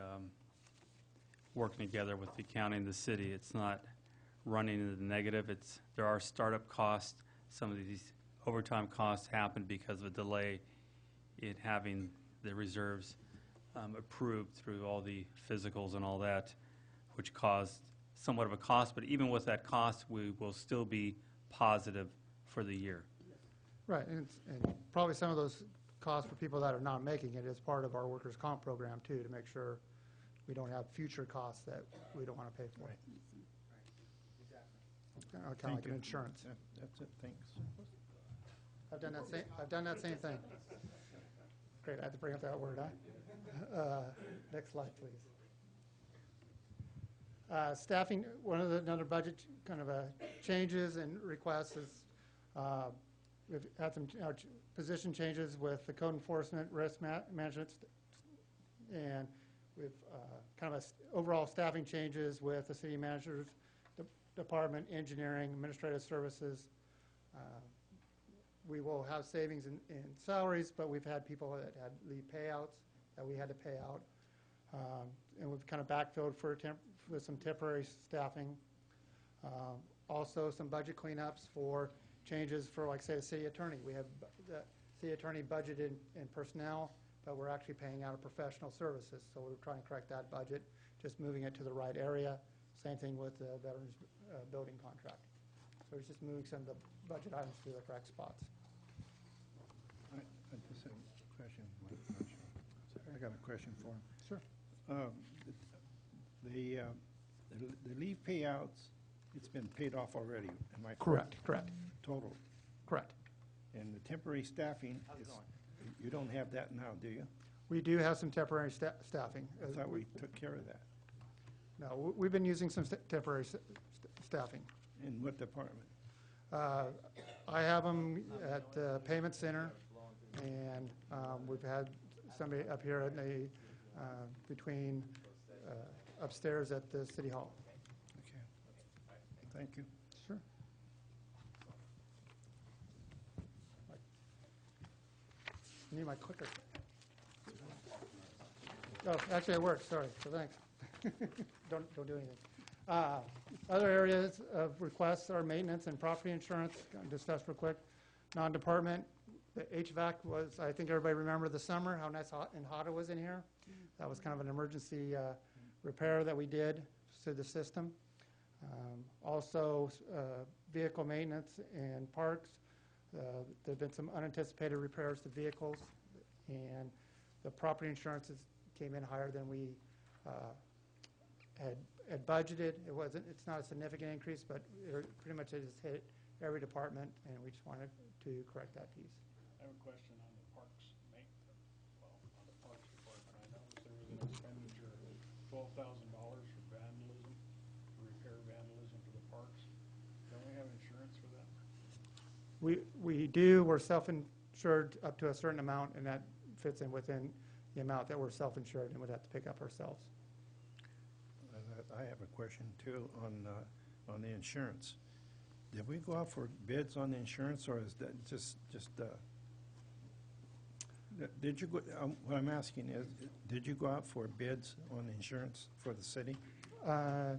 working together with the county and the city. It's not running in the negative. There are startup costs. Some of these overtime costs happen because of a delay in having the reserves approved through all the physicals and all that, which caused somewhat of a cost. But even with that cost, we will still be positive for the year.
Right, and probably some of those costs for people that are not making it is part of our workers' comp program too, to make sure we don't have future costs that we don't want to pay for.
Right.
Kind of
Thank
like an
you.
insurance.
That's it, thanks.
I've done that same thing. Great, I had to bring up that word, huh? Next slide, please. Staffing, another budget kind of changes and requests is, we've had some position changes with the code enforcement, risk management, and we've kind of overall staffing changes with the city manager's department, engineering, administrative services. We will have savings in salaries, but we've had people that had leave payouts that we had to pay out. And we've kind of backfilled with some temporary staffing. Also, some budget cleanups for changes for, like, say, the city attorney. We have the city attorney budgeted in personnel, but we're actually paying out of professional services. So we're trying to correct that budget, just moving it to the right area. Same thing with the veterans building contract. So it's just moving some of the budget items to the correct spots.
I just have a question. I got a question for him.
Sure.
The leave payouts, it's been paid off already, am I
Correct, correct,
Total.
correct.
And the temporary staffing, you don't have that now, do you?
We do have some temporary staffing.
I thought we took care of that.
No, we've been using some temporary staffing.
In what department?
I have them at the payment center, and we've had somebody up here in the, between upstairs at the city hall.
Okay. Thank you.
Sure. I need my clicker. Oh, actually it works, sorry, so thanks. Don't do anything. Other areas of requests are maintenance and property insurance, discuss real quick. Non-department, the HVAC was, I think everybody remember the summer, how nice and hot it was in here. That was kind of an emergency repair that we did to the system. Also, vehicle maintenance and parks. There've been some unanticipated repairs to vehicles, and the property insurances came in higher than we had budgeted. It's not a significant increase, but pretty much it has hit every department, and we just wanted to correct that piece.
I have a question on the parks maintenance, well, on the parks department. I noticed there was an expenditure of $12,000 for vandalism, to repair vandalism to the parks. Don't we have insurance for that?
We do. We're self-insured up to a certain amount, and that fits in within the amount that we're self-insured and would have to pick up ourselves.
I have a question too on the insurance. Did we go out for bids on the insurance, or is that just did you go, what I'm asking is, did you go out for bids on insurance for the city?
The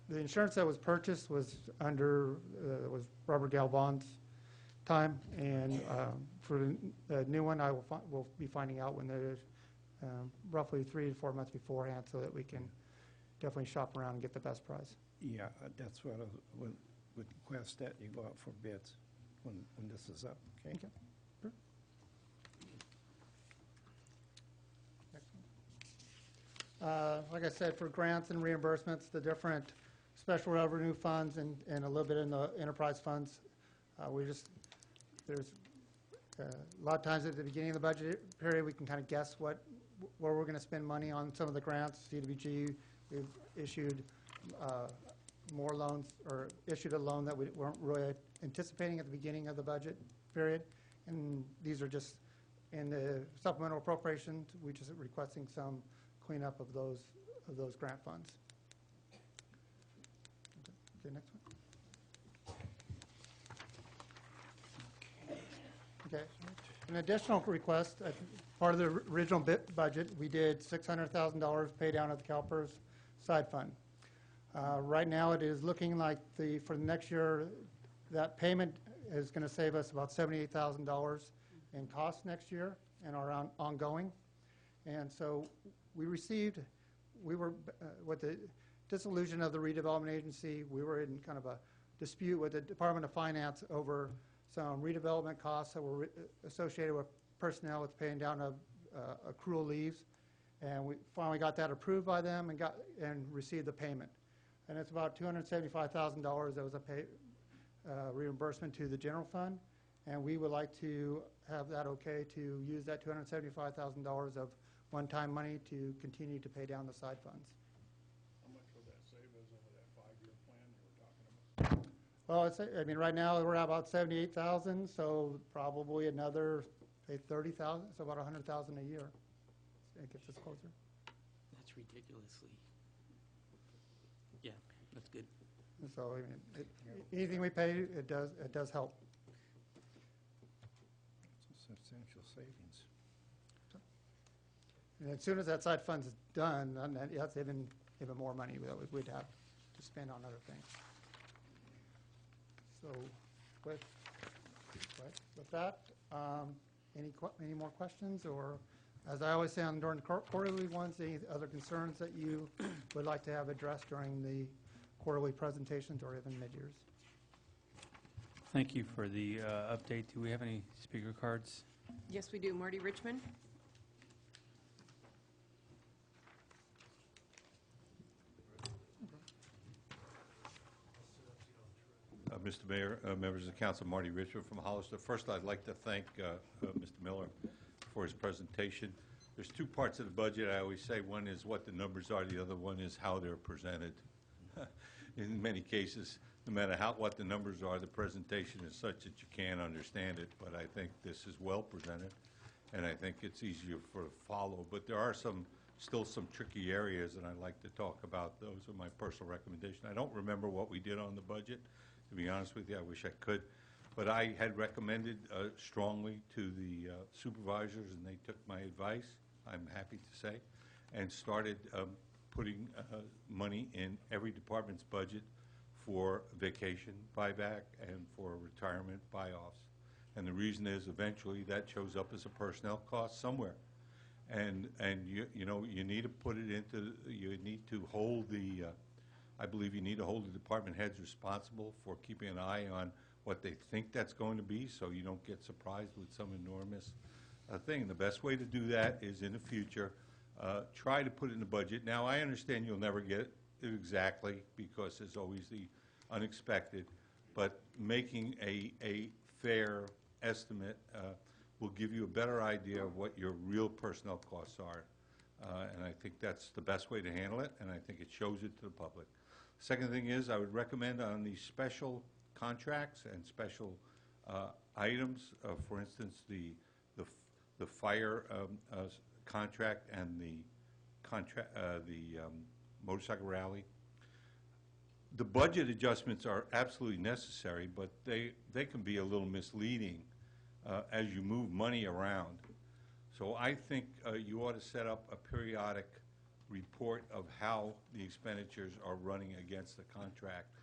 insurance that was purchased was under, was Robert Galvan's time, and for the new one, we'll be finding out when there's roughly 3 to 4 months beforehand, so that we can definitely shop around and get the best price.
Yeah, that's what I would request, that you go out for bids when this is up, okay?
Okay. Sure. Like I said, for grants and reimbursements, the different special revenue funds and a little bit in the enterprise funds, there's a lot of times at the beginning of the budget period, we can kind of guess where we're going to spend money on some of the grants. CDBG, we've issued more loans, or issued a loan that we weren't really anticipating at the beginning of the budget period. And these are just in the supplemental appropriations, we're just requesting some cleanup of those grant funds. Okay, next one. Okay. An additional request, part of the original budget, we did $600,000 pay down at the CalPERS side fund. Right now, it is looking like for the next year, that payment is going to save us about $78,000 in costs next year and are ongoing. And so we were, with the dissolution of the redevelopment agency, we were in kind of a dispute with the Department of Finance over some redevelopment costs that were associated with personnel with paying down of accrual leaves. And we finally got that approved by them and received the payment. And it's about $275,000 that was a reimbursement to the general fund. And we would like to have that okay to use that $275,000 of one-time money to continue to pay down the side funds.
How much would that save us over that 5-year plan you were talking about?
Well, I mean, right now, we're at about $78,000, so probably another, say, $30,000, so about $100,000 a year. It gets us closer.
That's ridiculously, yeah, that's good.
And so, I mean, anything we pay, it does help.
It's a substantial savings.
And as soon as that side fund's done, then that's even more money that we'd have to spend on other things. So, with, with that, any more questions, or, as I always say during the quarterly ones, any other concerns that you would like to have addressed during the quarterly presentations or even mid-years?
Thank you for the update. Do we have any speaker cards?
Yes, we do. Marty Richmond?
Mr. Mayor, members of the council, Marty Richard from Hollister. First, I'd like to thank Mr. Miller for his presentation. There's two parts of the budget. I always say one is what the numbers are, the other one is how they're presented. In many cases, no matter what the numbers are, the presentation is such that you can't understand it, but I think this is well presented, and I think it's easier to follow. But there are still some tricky areas, and I'd like to talk about those. Are my personal recommendation. I don't remember what we did on the budget. To be honest with you, I wish I could. But I had recommended strongly to the supervisors, and they took my advice, I'm happy to say, and started putting money in every department's budget for vacation buyback and for retirement buy-offs. And the reason is eventually that shows up as a personnel cost somewhere. And you know, you need to put it into, you need to hold the, I believe you need to hold the department heads responsible for keeping an eye on what they think that's going to be, so you don't get surprised with some enormous thing. And the best way to do that is in the future, try to put it in the budget. Now, I understand you'll never get it exactly because there's always the unexpected, but making a fair estimate will give you a better idea of what your real personnel costs are. And I think that's the best way to handle it, and I think it shows it to the public. Second thing is, I would recommend on these special contracts and special items, for instance, the fire contract and the motorcycle rally. The budget adjustments are absolutely necessary, but they can be a little misleading as you move money around. So I think you ought to set up a periodic report of how the expenditures are running against the contract,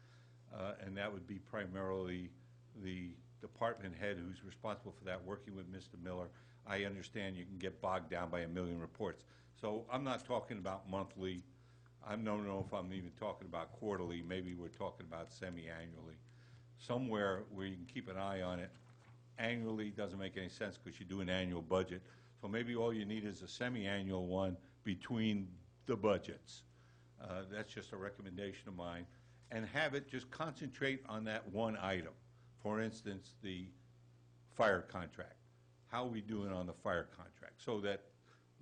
and that would be primarily the department head who's responsible for that, working with Mr. Miller. I understand you can get bogged down by a million reports. So I'm not talking about monthly. I don't know if I'm even talking about quarterly. Maybe we're talking about semi-annually. Somewhere where you can keep an eye on it. Annually doesn't make any sense because you do an annual budget. So maybe all you need is a semi-annual one between the budgets. That's just a recommendation of mine. And have it just concentrate on that one item. For instance, the fire contract. How are we doing on the fire contract? So that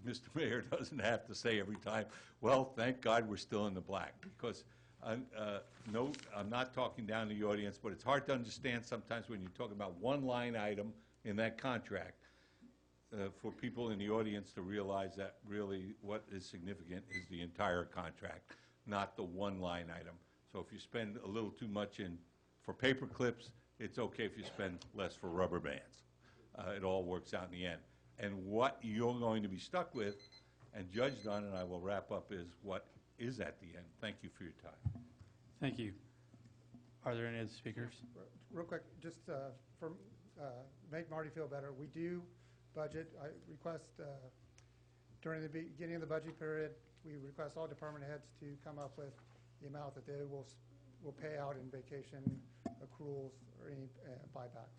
Mr. Mayor doesn't have to say every time, well, thank God we're still in the black. Because, no, I'm not talking down to the audience, but it's hard to understand sometimes when you're talking about one line item in that contract for people in the audience to realize that really what is significant is the entire contract, not the one line item. So if you spend a little too much for paper clips, it's okay if you spend less for rubber bands. It all works out in the end. And what you're going to be stuck with and judged on, and I will wrap up, is what is at the end. Thank you for your time.
Thank you. Are there any other speakers?
Real quick, just for make Marty feel better, we do budget. I request during the beginning of the budget period, we request all department heads to come up with the amount that they will pay out in vacation accruals or any buybacks.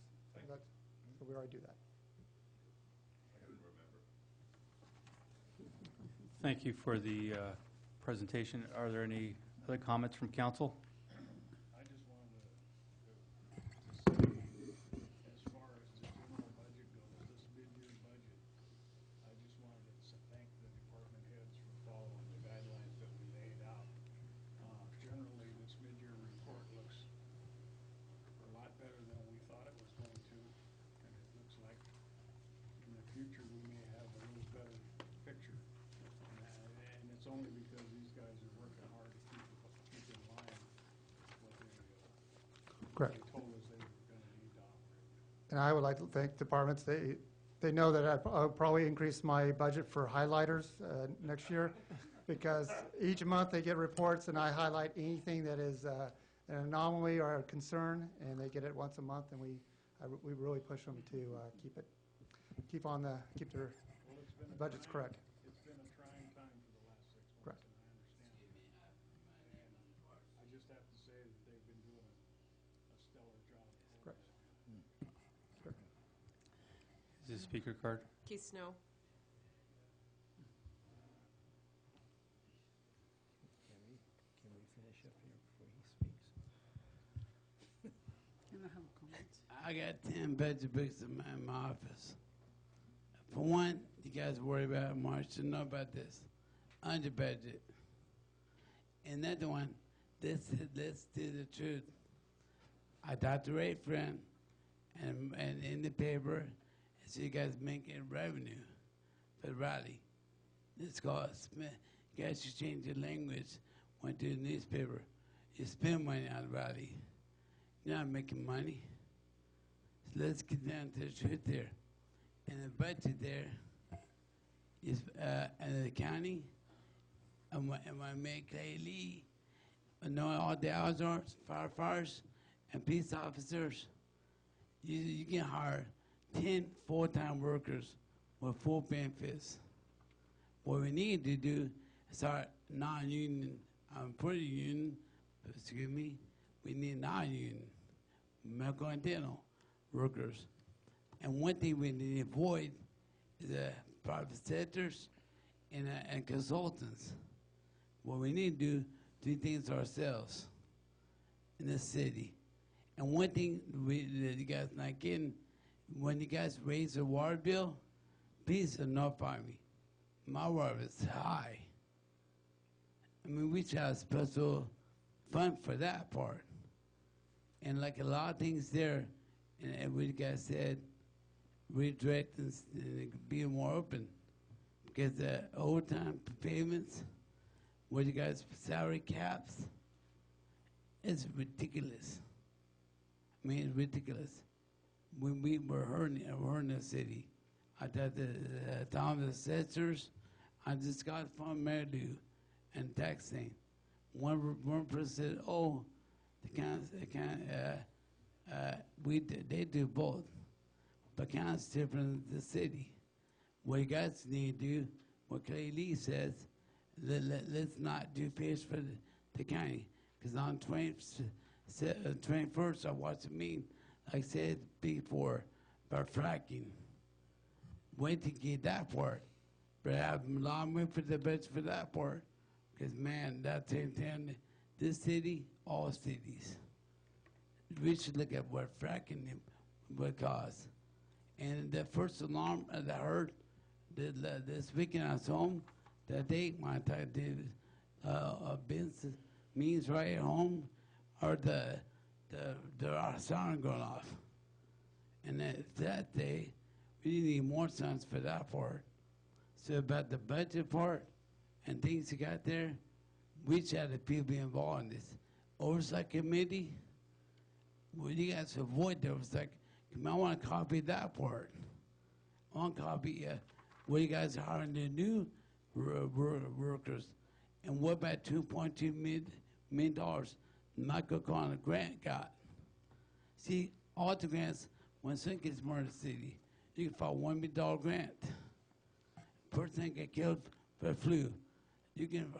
So we already do that.
Thank you for the presentation. Are there any other comments from council?
I just wanted to say, as far as the general budget goes, this mid-year budget, I just wanted to thank the department heads for following the guidelines that we laid out. Generally, this mid-year report looks a lot better than we thought it was going to, and it looks like in the future we may have a little better picture. And it's only because these guys are working hard to keep in line what
Correct.
they told us they were going to need to operate.
And I would like to thank departments. They know that I'll probably increase my budget for highlighters next year because each month they get reports and I highlight anything that is an anomaly or a concern, and they get it once a month, and we really push them to keep their
Well, it's been a
budgets
trying-
correct.
It's been a trying time for the last 6 months,
Correct.
and I understand. And I just have to say that they've been doing a stellar job. all
Correct.
this time.
Is this speaker card?
Keith Snow.
Can we finish up here before he speaks?
Can I have a comment?
I got 10 budget books in my office. For one, you guys worry about March should know about this. Under budget. Another one, let's do the truth. I talked to Ray friend and in the paper, and so you guys making revenue for the rally. It's called, you guys should change your language. Went to the newspaper. You spend money on the rally. You're not making money. So let's get down to the truth there. And the budget there is, in the county, and when I make Clay Lee, I know all the outdoors, firefighters, and police officers, you can hire 10 full-time workers with full benefits. What we need to do is start non-union, pretty union, excuse me, we need non-union, medical and dental workers. And one thing we need to avoid is private sectors and consultants. What we need to do things ourselves in the city. And one thing that you guys not getting, when you guys raise the water bill, please notify me. My water is high. I mean, we should have special fund for that part. And like a lot of things there, and what you guys said, redirect and being more open. Because the overtime payments, what you guys, salary caps, it's ridiculous. I mean, it's ridiculous. When we were hurting the city, I thought the town assessors, I just got from Mayor Lou and taxing. 1%, oh, they do both. But county's different than the city. What you guys need to do, what Clay Lee says, let's not do fish for the county. Because on 21st, I watched a meeting, like I said before, about fracking. Wait to get that part. But I have a lot of money for the budget for that part. Because, man, that's in this city, all cities. We should look at what fracking would cost. And the first alarm that I heard this weekend I was home, that day when I did a business means right at home, or the siren going off. And that day, we need more signs for that part. So about the budget part and things you got there, we should have the people involved in this. Oversight committee, well, you guys avoid the oversight. I want to copy that part. I want to copy what you guys are hiring the new workers. And what about $2.2 million Michael Corner grant got? See, all the grants, when someone gets murdered in the city, you can file $1 million grant. Person get killed for the flu, you can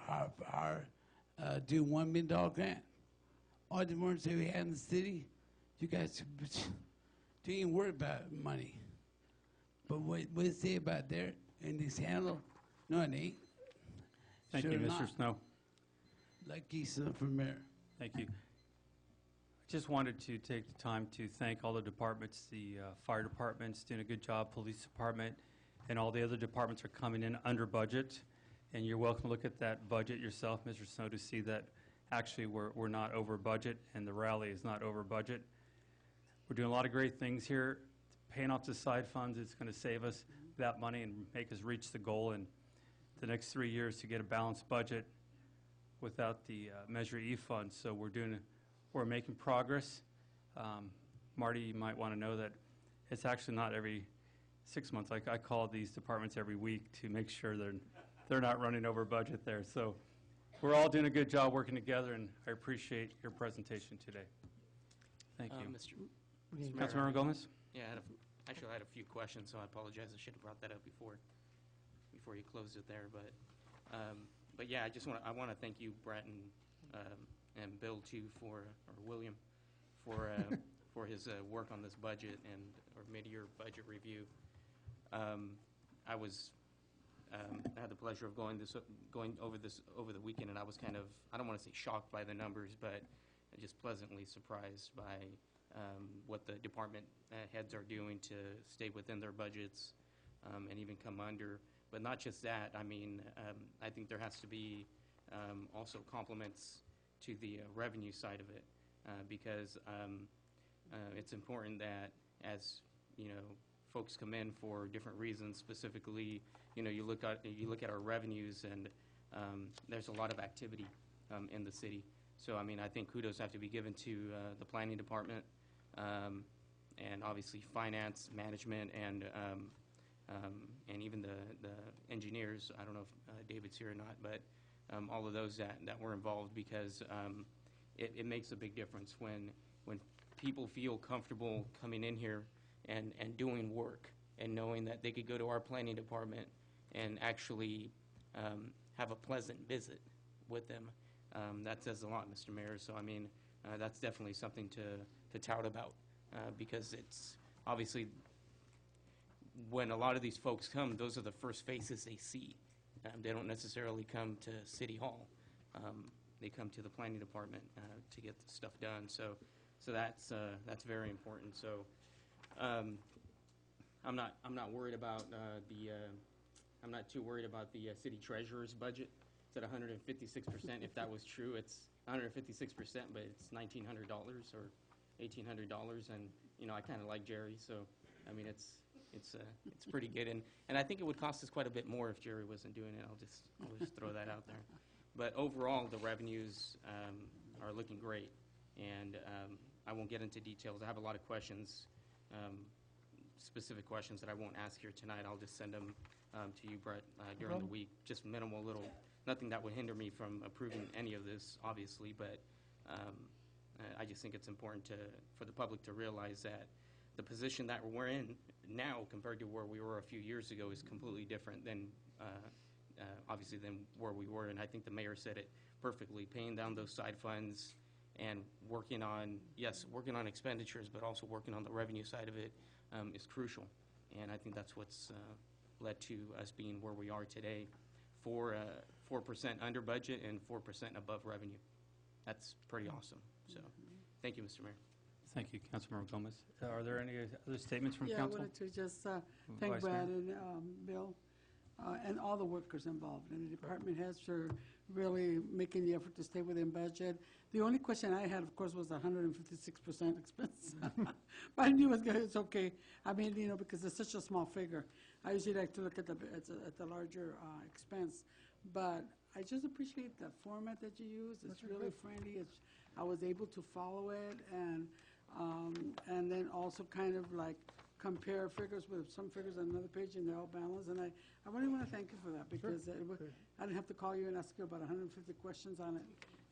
do $1 million grant. All the emergency we had in the city, you guys you ain't worried about money. But what they say about there in this handle, no, it ain't.
Thank
Sure
you, Mr.
not.
Snow.
Like he's from mayor.
Thank you. I just wanted to take the time to thank all the departments, the fire department's doing a good job, police department, and all the other departments are coming in under budget. And you're welcome to look at that budget yourself, Mr. Snow, to see that actually we're not over budget and the rally is not over budget. We're doing a lot of great things here. Paying off the side funds, it's going to save us that money and make us reach the goal in the next 3 years to get a balanced budget without the Measure E funds. So we're making progress. Marty, you might want to know that it's actually not every 6 months. Like I call these departments every week to make sure they're not running over budget there. So we're all doing a good job working together, and I appreciate your presentation today. Thank you.
Mr. Mayor,
Councilmember Gomez?
Yeah, actually, I had a few questions, so I apologize. I should have brought that up before you closed it there. But yeah, I want to thank you, Brett, and Bill too, or William, for his work on this budget and or mid-year budget review. I had the pleasure of going over this over the weekend, and I was kind of, I don't want to say shocked by the numbers, but just pleasantly surprised by what the department heads are doing to stay within their budgets and even come under. But not just that. I mean, I think there has to be also compliments to the revenue side of it, because it's important that as folks come in for different reasons. Specifically, you look at our revenues, and there's a lot of activity in the city. So I mean, I think kudos have to be given to the planning department, and obviously finance, management, and even the engineers. I don't know if David's here or not, but all of those that were involved, because it makes a big difference when people feel comfortable coming in here and doing work and knowing that they could go to our planning department and actually have a pleasant visit with them. That says a lot, Mr. Mayor. So I mean, that's definitely something to tout about, because it's obviously when a lot of these folks come, those are the first faces they see. They don't necessarily come to City Hall. They come to the planning department to get the stuff done. So that's very important. So I'm not worried about I'm not too worried about the city treasurer's budget. It's at 156%. If that was true, it's 156%, but it's $1,900 or $1,800, and I kind of like Jerry, so I mean it's pretty good, and I think it would cost us quite a bit more if Jerry wasn't doing it. I'll just throw that out there. But overall, the revenues are looking great, and I won't get into details. I have a lot of questions, specific questions that I won't ask here tonight. I'll just send them to you, Brett, during the week. Just minimal little, nothing that would hinder me from approving any of this, obviously, but I just think it's important for the public to realize that the position that we're in now compared to where we were a few years ago is completely different than, obviously, than where we were. And I think the mayor said it perfectly, paying down those side funds and working on expenditures, but also working on the revenue side of it is crucial. And I think that's what's led to us being where we are today, 4% under budget and 4% above revenue. That's pretty awesome. So thank you, Mr. Mayor.
Thank you, Councilmember Gomez. Are there any other statements from council?
Yeah, I wanted to just thank
Vice
Brad
Mayor?
and Bill and all the workers involved. And the department heads for really making the effort to stay within budget. The only question I had, of course, was the 156% expense. But I knew it's okay. I mean, because it's such a small figure. I usually like to look at the larger expense. But I just appreciate the format that you use. It's really friendly. I was able to follow it, and then also kind of like compare figures with some figures on another page, and they're all balanced. And I really want to thank you for that, because I didn't have to call you and ask you about 150 questions on it.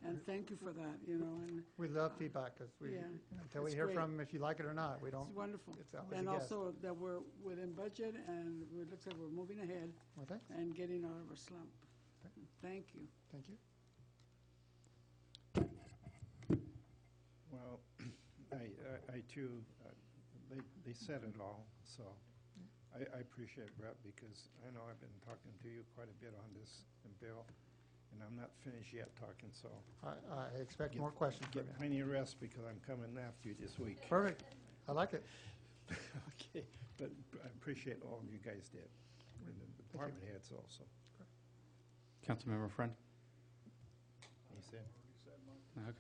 And thank you for that, And
We love feedback, because until we
it's
hear
great.
from them if you like it or not, we don't.
It's wonderful.
It's always
And
a guess.
also that we're within budget, and it looks like we're moving ahead
Well, thanks.
and getting out of our slump. Thank you.
Thank you.
Well, I too, they said it all, so I appreciate it, Brett, because I know I've been talking to you quite a bit on this, and Bill, and I'm not finished yet talking, so.
I expect more questions from
Get
you.
plenty of rest, because I'm coming after you this week.
Perfect. I like it.
Okay, but I appreciate all you guys did, and the department heads also.
Councilmember Friend?
He said.
Okay.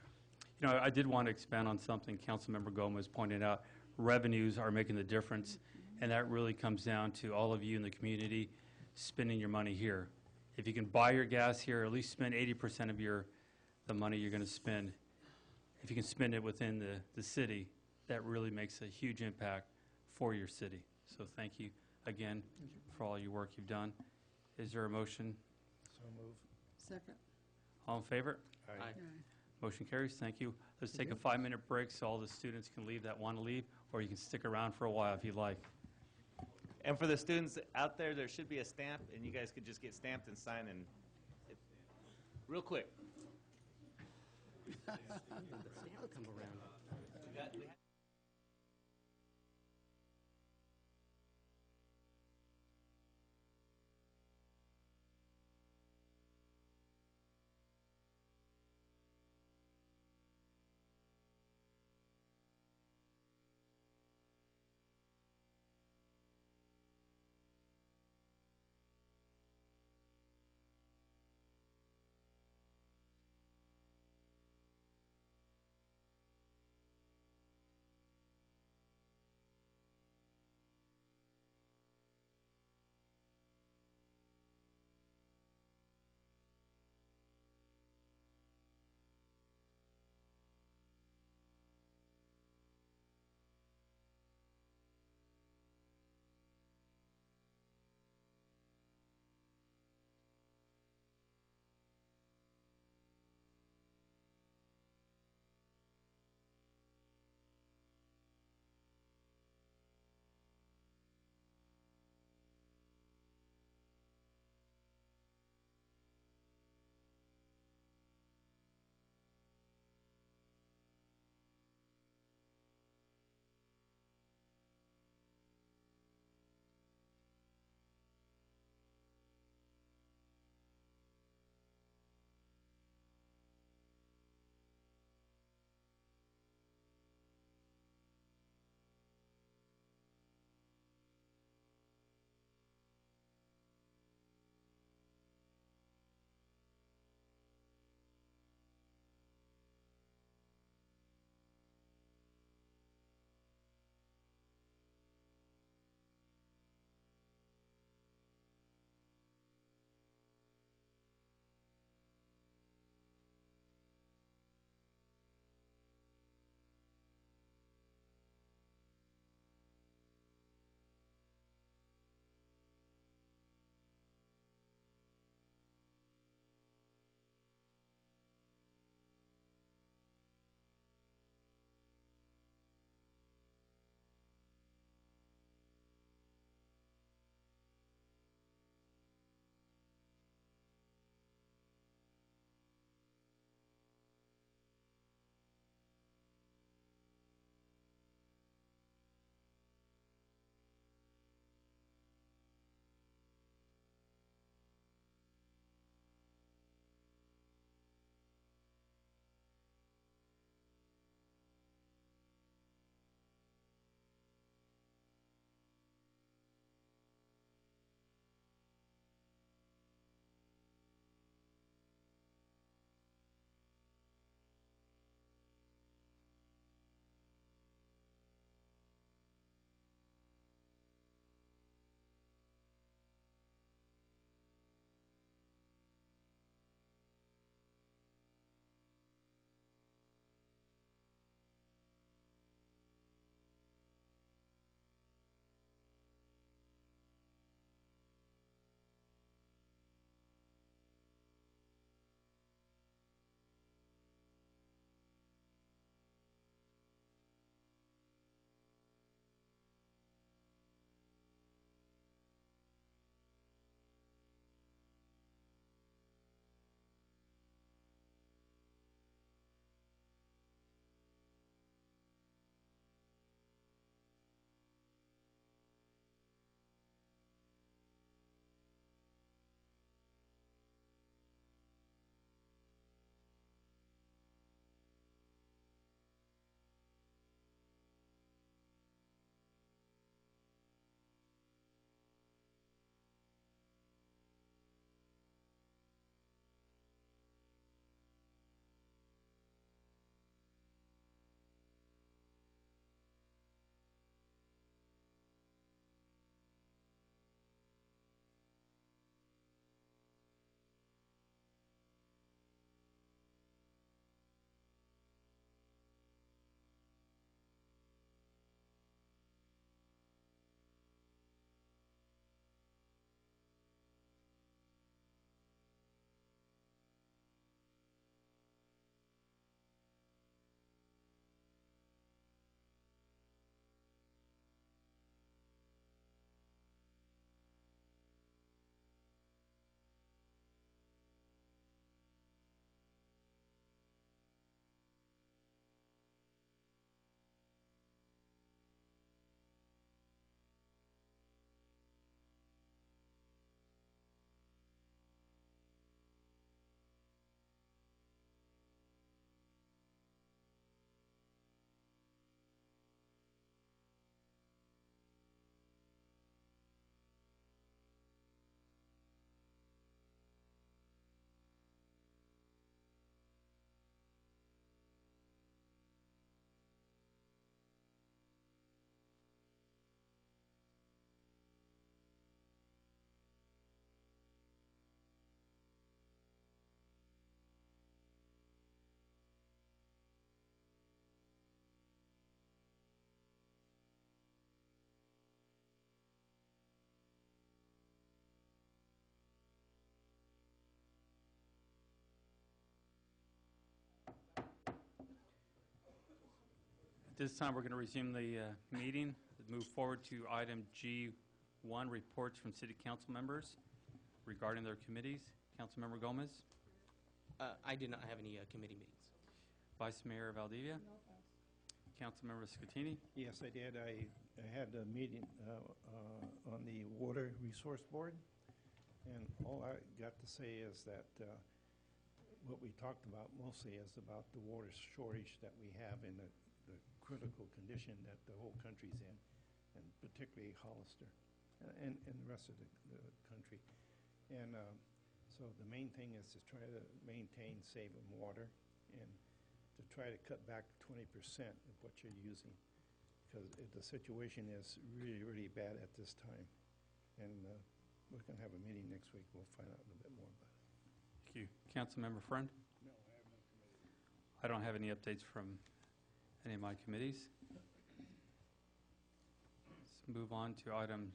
I did want to expand on something Councilmember Gomez pointed out. Revenues are making the difference, and that really comes down to all of you in the community spending your money here. If you can buy your gas here, at least spend 80% of the money you're going to spend. If you can spend it within the city, that really makes a huge impact for your city. So thank you again for all your work you've done. Is there a motion?
So move.
Second.
All in favor?
Aye.
Motion carries. Thank you. Let's take a 5-minute break so all the students can leave that want to leave, or you can stick around for a while if you'd like.
And for the students out there, there should be a stamp, and you guys could just get stamped and sign and, real quick.
The stamp come around.
this time, we're going to resume the meeting, move forward to item G1, reports from city council members regarding their committees. Councilmember Gomez,
I did not have any committee meetings.
Vice Mayor Valdivia, Councilmember Scatini.
Yes, I did. I had a meeting on the Water Resource Board, and all I got to say is that what we talked about mostly is about the water shortage that we have in the critical condition that the whole country's in, and particularly Hollister and the rest of the country. And so the main thing is to try to maintain saving water and to try to cut back 20% of what you're using, because the situation is really, really bad at this time. And we're going to have a meeting next week. We'll find out a little bit more about it.
Thank you. Councilmember Friend?
No, I have no committee.
I don't have any updates from any of my committees. Let's move on to item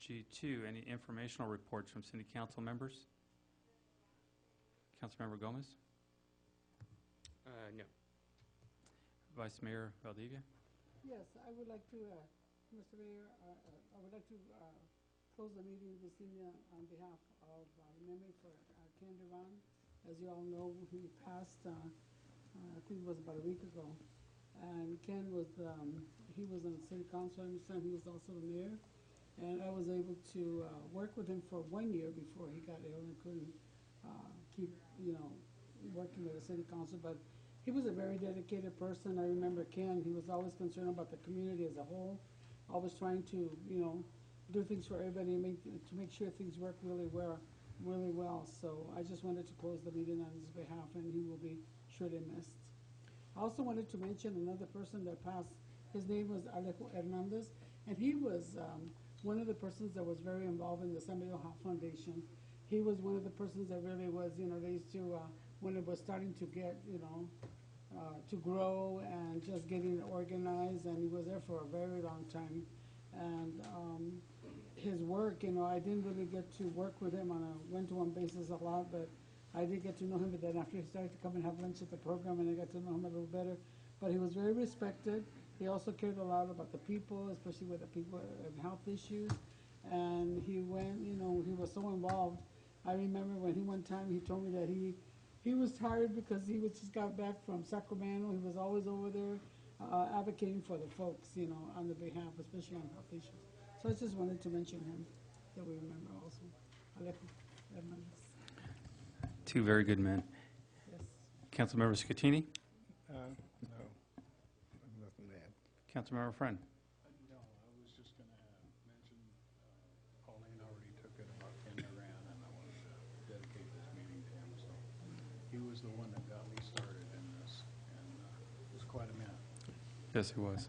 G2, any informational reports from city council members? Councilmember Gomez?
No.
Vice Mayor Valdivia?
Yes, I would like to, Mr. Mayor, I would like to close the meeting this evening on behalf of memory for Ken Duran. As you all know, he passed, I think it was about a week ago. And Ken was, he was on the city council, I understand he was also the mayor. And I was able to work with him for 1 year before he got ill and couldn't keep, working with the city council. But he was a very dedicated person. I remember Ken, he was always concerned about the community as a whole, always trying to, do things for everybody and to make sure things work really well. So I just wanted to close the meeting on his behalf, and he will be surely missed. I also wanted to mention another person that passed. His name was Alejo Hernandez, and he was one of the persons that was very involved in the San Miguel Foundation. He was one of the persons that really was, they used to, when it was starting to get, to grow and just getting organized, and he was there for a very long time. And his work, I didn't really get to work with him on a one-to-one basis a lot, but I did get to know him. But then after he started to come and have lunch at the program, and I got to know him a little better. But he was very respected. He also cared a lot about the people, especially with the people and health issues. And he went, he was so involved. I remember when one time he told me that he was tired because he just got back from Sacramento. He was always over there advocating for the folks, on the behalf, especially on health issues. So I just wanted to mention him, that we remember also. Alejo Hernandez.
Two very good men.
Yes.
Councilmember Scatini?
No, I have nothing to add.
Councilmember Friend?
No, I was just going to mention, Pauline already took it about Ken Duran, and I wanted to dedicate this meeting to him. So he was the one that got me started in this, and it was quite a man.
Yes, he was.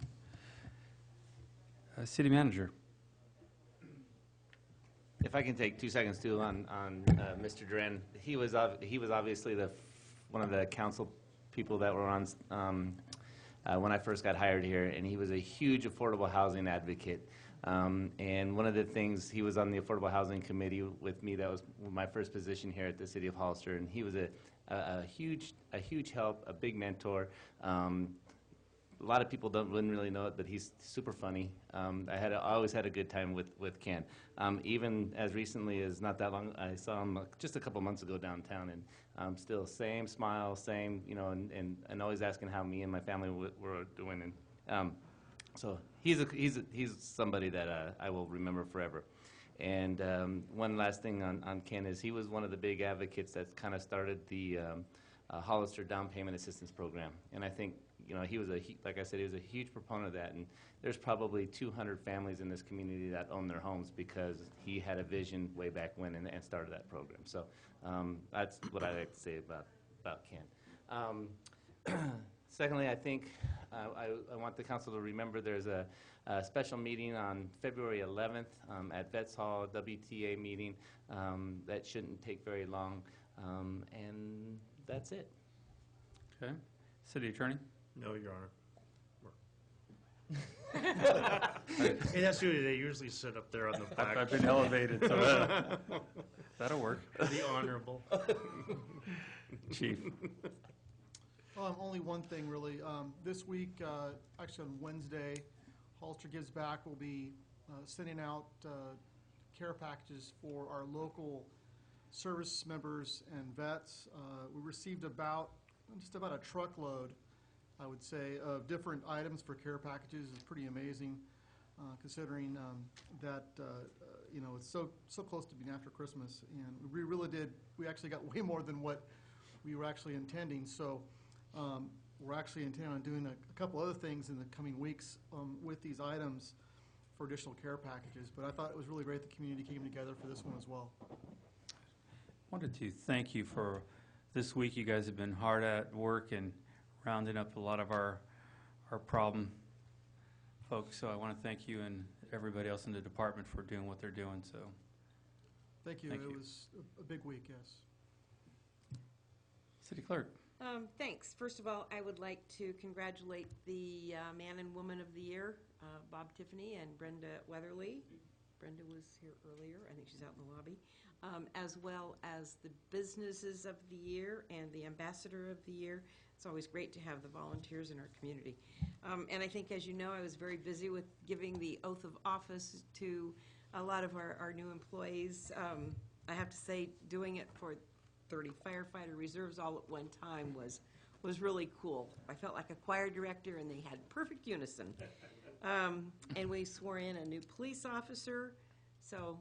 City Manager?
If I can take 2 seconds too on Mr. Duran, he was obviously one of the council people that were on when I first got hired here, and he was a huge affordable housing advocate. And one of the things, he was on the Affordable Housing Committee with me. That was my first position here at the City of Hollister, and he was a huge help, a big mentor. A lot of people wouldn't really know it, but he's super funny. I always had a good time with Ken. Even as recently as not that long, I saw him just a couple months ago downtown, and still same smile, same, and always asking how me and my family were doing. And so he's somebody that I will remember forever. And one last thing on Ken is he was one of the big advocates that kind of started the Hollister Down Payment Assistance Program. And I think, he was like I said, he was a huge proponent of that. And there's probably 200 families in this community that own their homes because he had a vision way back when and started that program. So that's what I like to say about Ken. Secondly, I think I want the council to remember there's a special meeting on February 11th at Vets Hall, WTA meeting. That shouldn't take very long. And that's it.
Okay. City Attorney?
No, Your Honor. Hey, that's true. They usually sit up there on the back.
I've been elevated, so that'll work.
The Honorable.
Chief?
Only one thing, really. This week, actually on Wednesday, Hollister Gives Back will be sending out care packages for our local service members and vets. We received just about a truckload, I would say, of different items for care packages. It's pretty amazing, considering that it's so close to being after Christmas, and we actually got way more than what we were actually intending. So we're actually intending on doing a couple other things in the coming weeks with these items for additional care packages. But I thought it was really great the community came together for this one as well.
Wanted to thank you for this week. You guys have been hard at work and rounding up a lot of our problem folks. So I want to thank you and everybody else in the department for doing what they're doing. So
Thank you.
Thank
It
you.
was a big week, yes.
City Clerk.
Thanks. First of all, I would like to congratulate the Man and Woman of the Year, Bob Tiffany and Brenda Weatherly. Brenda was here earlier. I think she's out in the lobby. As well as the Businesses of the Year and the Ambassador of the Year. It's always great to have the volunteers in our community. And I think, as you know, I was very busy with giving the oath of office to a lot of our new employees. I have to say, doing it for 30 firefighter reserves all at one time was really cool. I felt like a choir director, and they had perfect unison. And we swore in a new police officer, so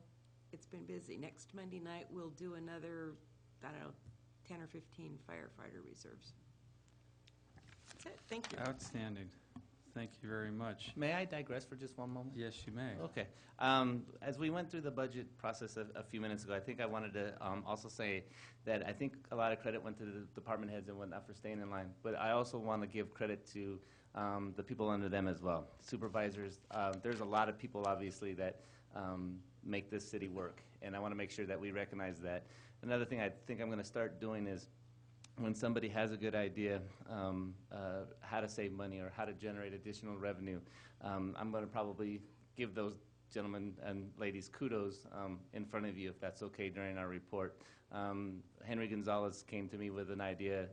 it's been busy. Next Monday night, we'll do another, 10 or 15 firefighter reserves. That's it. Thank you.
Outstanding. Thank you very much.
May I digress for just one moment?
Yes, you may.
Okay. As we went through the budget process a few minutes ago, I think I wanted to also say that I think a lot of credit went to the department heads and whatnot for staying in line, but I also want to give credit to the people under them as well. Supervisors, there's a lot of people, obviously, that make this city work, and I want to make sure that we recognize that. Another thing I think I'm going to start doing is when somebody has a good idea how to save money or how to generate additional revenue, I'm going to probably give those gentlemen and ladies kudos in front of you, if that's okay, during our report. Henry Gonzalez came to me with an idea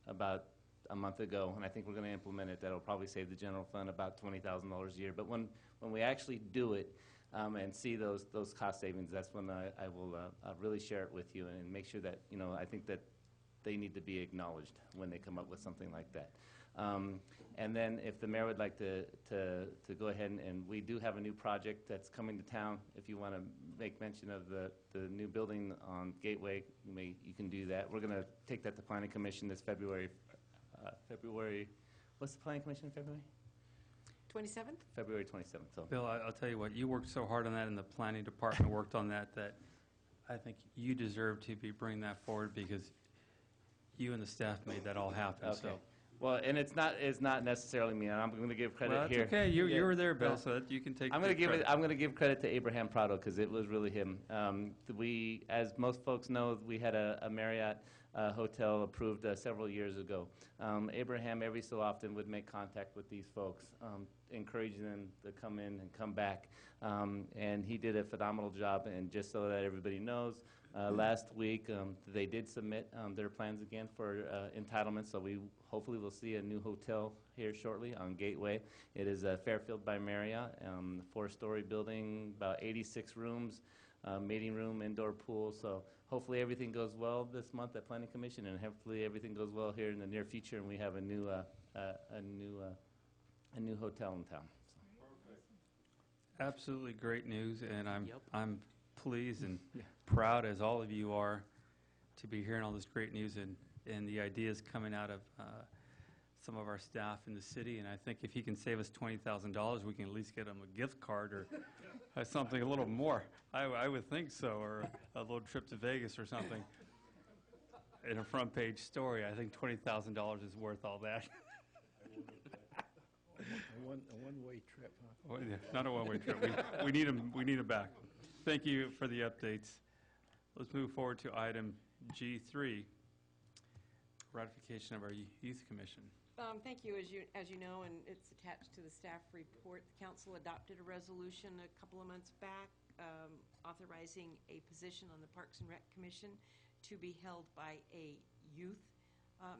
about a month ago, and I think we're going to implement it. That'll probably save the general fund about $20,000 a year. But when we actually do it and see those cost savings, that's when I will really share it with you and make sure that, I think that they need to be acknowledged when they come up with something like that. And then if the mayor would like to go ahead, and we do have a new project that's coming to town. If you want to make mention of the new building on Gateway, you can do that. We're going to take that to Planning Commission this February. What's the Planning Commission in February?
27th?
February 27th. So.
Bill, I'll tell you what, you worked so hard on that, and the planning department worked on that I think you deserve to be bringing that forward, because you and the staff made that all happen.
Okay.
So.
Well, and it's not necessarily me. I'm going to give credit
Well, that's
here.
okay. You
Yeah.
were there, Bill, so that you can take.
I'm going to give
credit.
I'm going to give credit to Abraham Prado, because it was really him. We, as most folks know, we had a Marriott hotel approved several years ago. Abraham every so often would make contact with these folks, encouraging them to come in and come back. And he did a phenomenal job. And just so that everybody knows, last week they did submit their plans again for entitlements. So we hopefully will see a new hotel here shortly on Gateway. It is Fairfield by Marriott, 4-story building, about 86 rooms, meeting room, indoor pool. So hopefully everything goes well this month at Planning Commission, and hopefully everything goes well here in the near future, and we have a new hotel in town.
Absolutely great news, and
Yep.
I'm pleased and proud, as all of you are, to be hearing all this great news and the ideas coming out of some of our staff in the city. And I think if he can save us $20,000, we can at least get him a gift card or something a little more. I would think so, or a little trip to Vegas or something. In a front page story, I think $20,000 is worth all that.
A one-way trip, huh?
Well, yeah, not a one-way trip. We need him. We need him back. Thank you for the updates. Let's move forward to item G3, ratification of our Youth Commission.
Thank you. As you know, and it's attached to the staff report, the council adopted a resolution a couple of months back authorizing a position on the Parks and Rec Commission to be held by a youth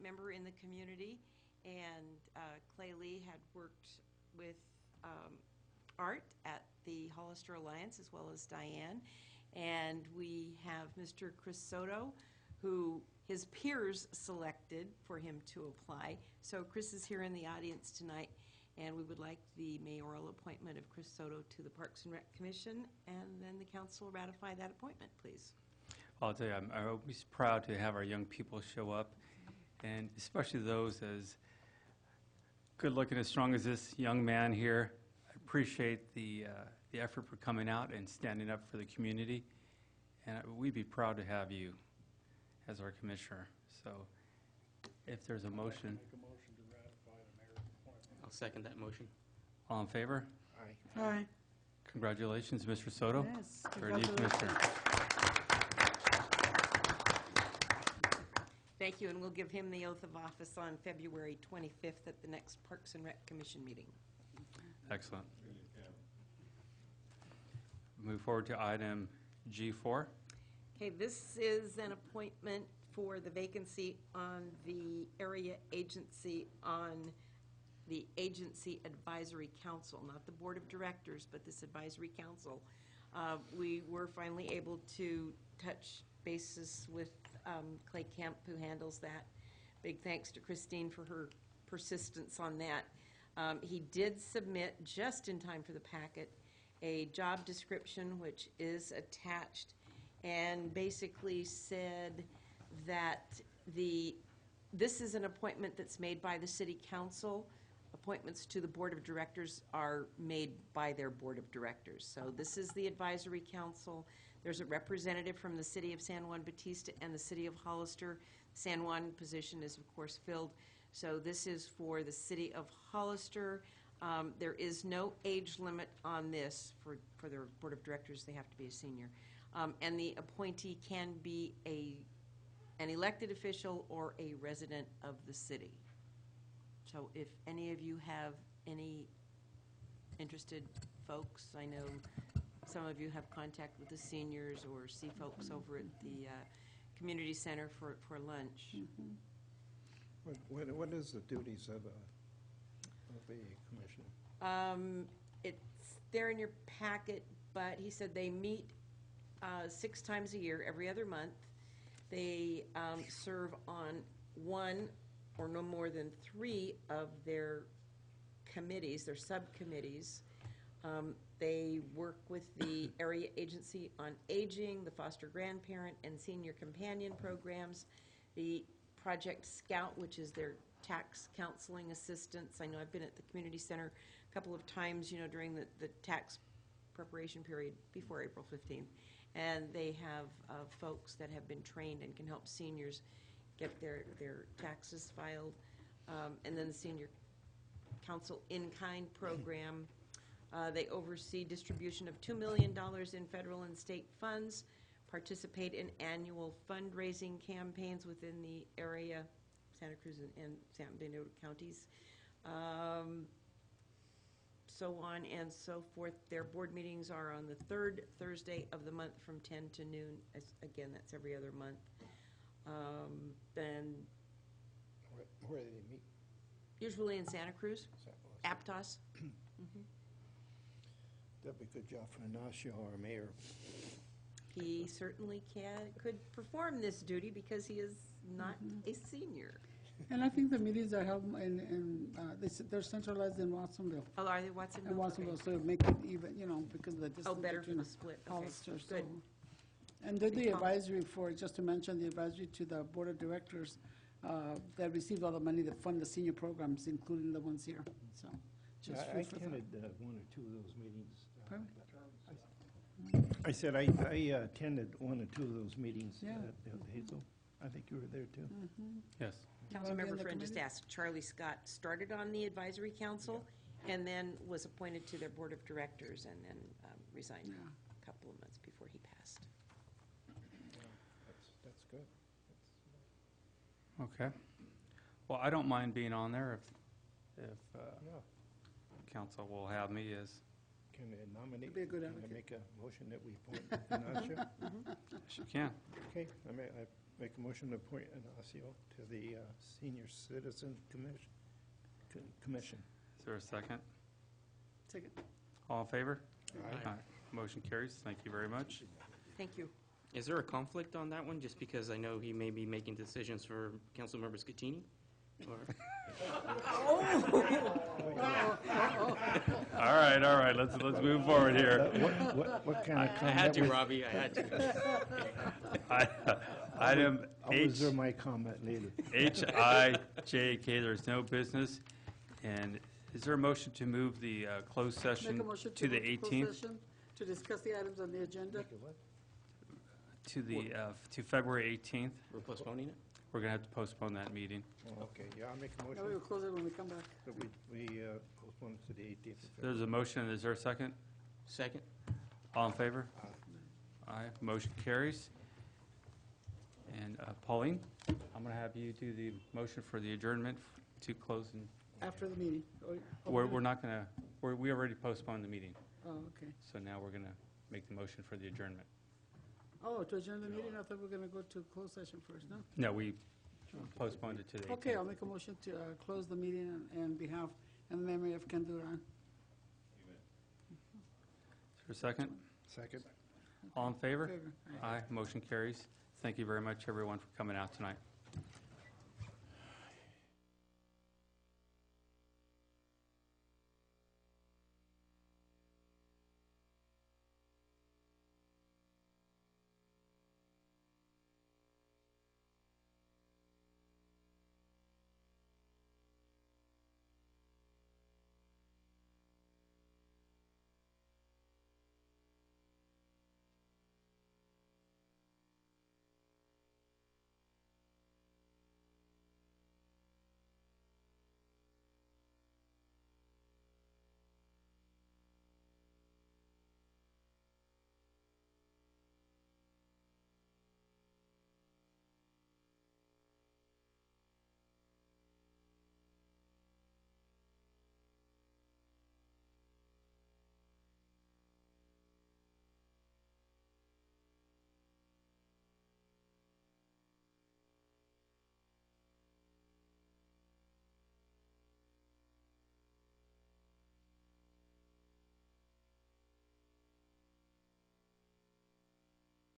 member in the community, and Clay Lee had worked with Art at the Hollister Alliance, as well as Diane. And we have Mr. Chris Soto, who his peers selected for him to apply. So Chris is here in the audience tonight, and we would like the mayoral appointment of Chris Soto to the Parks and Rec Commission, and then the council ratify that appointment, please.
I'll tell you, I'm always proud to have our young people show up, and especially those as good-looking, as strong as this young man here. I appreciate the effort for coming out and standing up for the community, and we'd be proud to have you as our commissioner. So if there's a motion.
Make a motion to ratify the mayor's appointment.
I'll second that motion.
All in favor?
Aye.
Aye.
Congratulations, Mr. Soto.
Yes,
You're a new commissioner.
Thank you, and we'll give him the oath of office on February 25th at the next Parks and Rec Commission meeting.
Excellent. Move forward to item G4.
Okay, this is an appointment for the vacancy on the area agency on the Agency Advisory Council, not the Board of Directors, but this Advisory Council. We were finally able to touch bases with Clay Kemp, who handles that. Big thanks to Christine for her persistence on that. He did submit, just in time for the packet, a job description, which is attached, and basically said that this is an appointment that's made by the City Council. Appointments to the Board of Directors are made by their Board of Directors. So this is the Advisory Council. There's a representative from the City of San Juan Bautista and the City of Hollister. San Juan position is, of course, filled. So this is for the City of Hollister. There is no age limit on this for their Board of Directors. They have to be a senior. And the appointee can be an elected official or a resident of the city. So if any of you have any interested folks, I know some of you have contact with the seniors or see folks over at the community center for lunch.
What is the duties of the commission?
It's there in your packet, but he said they meet 6 times a year, every other month. They serve on one or no more than 3 of their committees, their subcommittees. They work with the Area Agency on Aging, the Foster Grandparent and Senior Companion Programs, the Project Scout, which is their tax counseling assistance. I know I've been at the community center a couple of times, during the tax preparation period before April 15th. And they have folks that have been trained and can help seniors get their taxes filed. And then the Senior Council In-Kind Program. They oversee distribution of $2 million in federal and state funds, participate in annual fundraising campaigns within the area, Santa Cruz and San Bernardino counties, so on and so forth. Their board meetings are on the 3rd Thursday of the month from 10 to noon. Again, that's every other month. Then
Where do they meet?
usually in Santa Cruz,
Santa
Aptos.
That'd be a good job for Ignacio, our mayor.
He certainly could perform this duty because he is not a senior.
And I think the meetings are held they're centralized in Watsonville.
Oh, are they Watsonville?
In Watsonville,
Okay.
so make it even, because of the distance
Better for
between
the split. Okay,
Hollister. So.
good.
And then the
Good call.
advisory just to mention, the advisory to the Board of Directors that received all the money to fund the senior programs, including the ones here. So, just
I
food for thought.
attended 1 or 2 of those meetings.
Pardon?
I said I attended 1 or 2 of those meetings
Yeah.
at Hazel. I think you were there too.
Yes.
Councilmember
the
Friend just
committee?
asked, Charlie Scott started on the advisory council and then was appointed to their board of directors and then resigned
Yeah.
a couple of months before he passed.
That's good.
Okay. Well, I don't mind being on there if
Yeah.
council will have me as.
Can they nominate?
Be a good
Can I
advocate.
make a motion that we appoint Ignacio?
Yes, you can.
Okay, Make a motion to appoint Ignacio to the Senior Citizen Commission.
Is there a second?
Second.
All in favor?
Aye.
Motion carries. Thank you very much.
Thank you.
Is there a conflict on that one, just because I know he may be making decisions for Councilmember Scatini? Or,
All right, let's move forward here.
What kind of
I
comment?
had to,
was-
Robbie, I had to.
Item
I'll
H,
reserve my comment later.
HIJK, there's no business. And is there a motion to move the closed
Make
session
a motion
to the
move closed
18th?
session to discuss the items on the agenda.
To February 18th?
We're postponing it?
We're going to have to postpone that meeting.
Okay, yeah, I'll make a
Now we
motion
will close it when we come back.
that we postpone it to the 18th. of
There's a motion, is there a second?
Second?
All in favor? Aye. Motion carries. And Pauline, I'm going to have you do the motion for the adjournment to close. And
After the meeting.
we're not going to, we already postponed the meeting.
Oh, okay.
So now we're going to make the motion for the adjournment.
Oh, to adjourn the meeting? I thought we were going to go to closed session first, no?
No, we postponed it to the 18th.
Okay, I'll make a motion to close the meeting in behalf and memory of Ken Duran.
Is there a second?
Second.
All in favor?
Favor.
Aye. Motion carries. Thank you very much, everyone, for coming out tonight.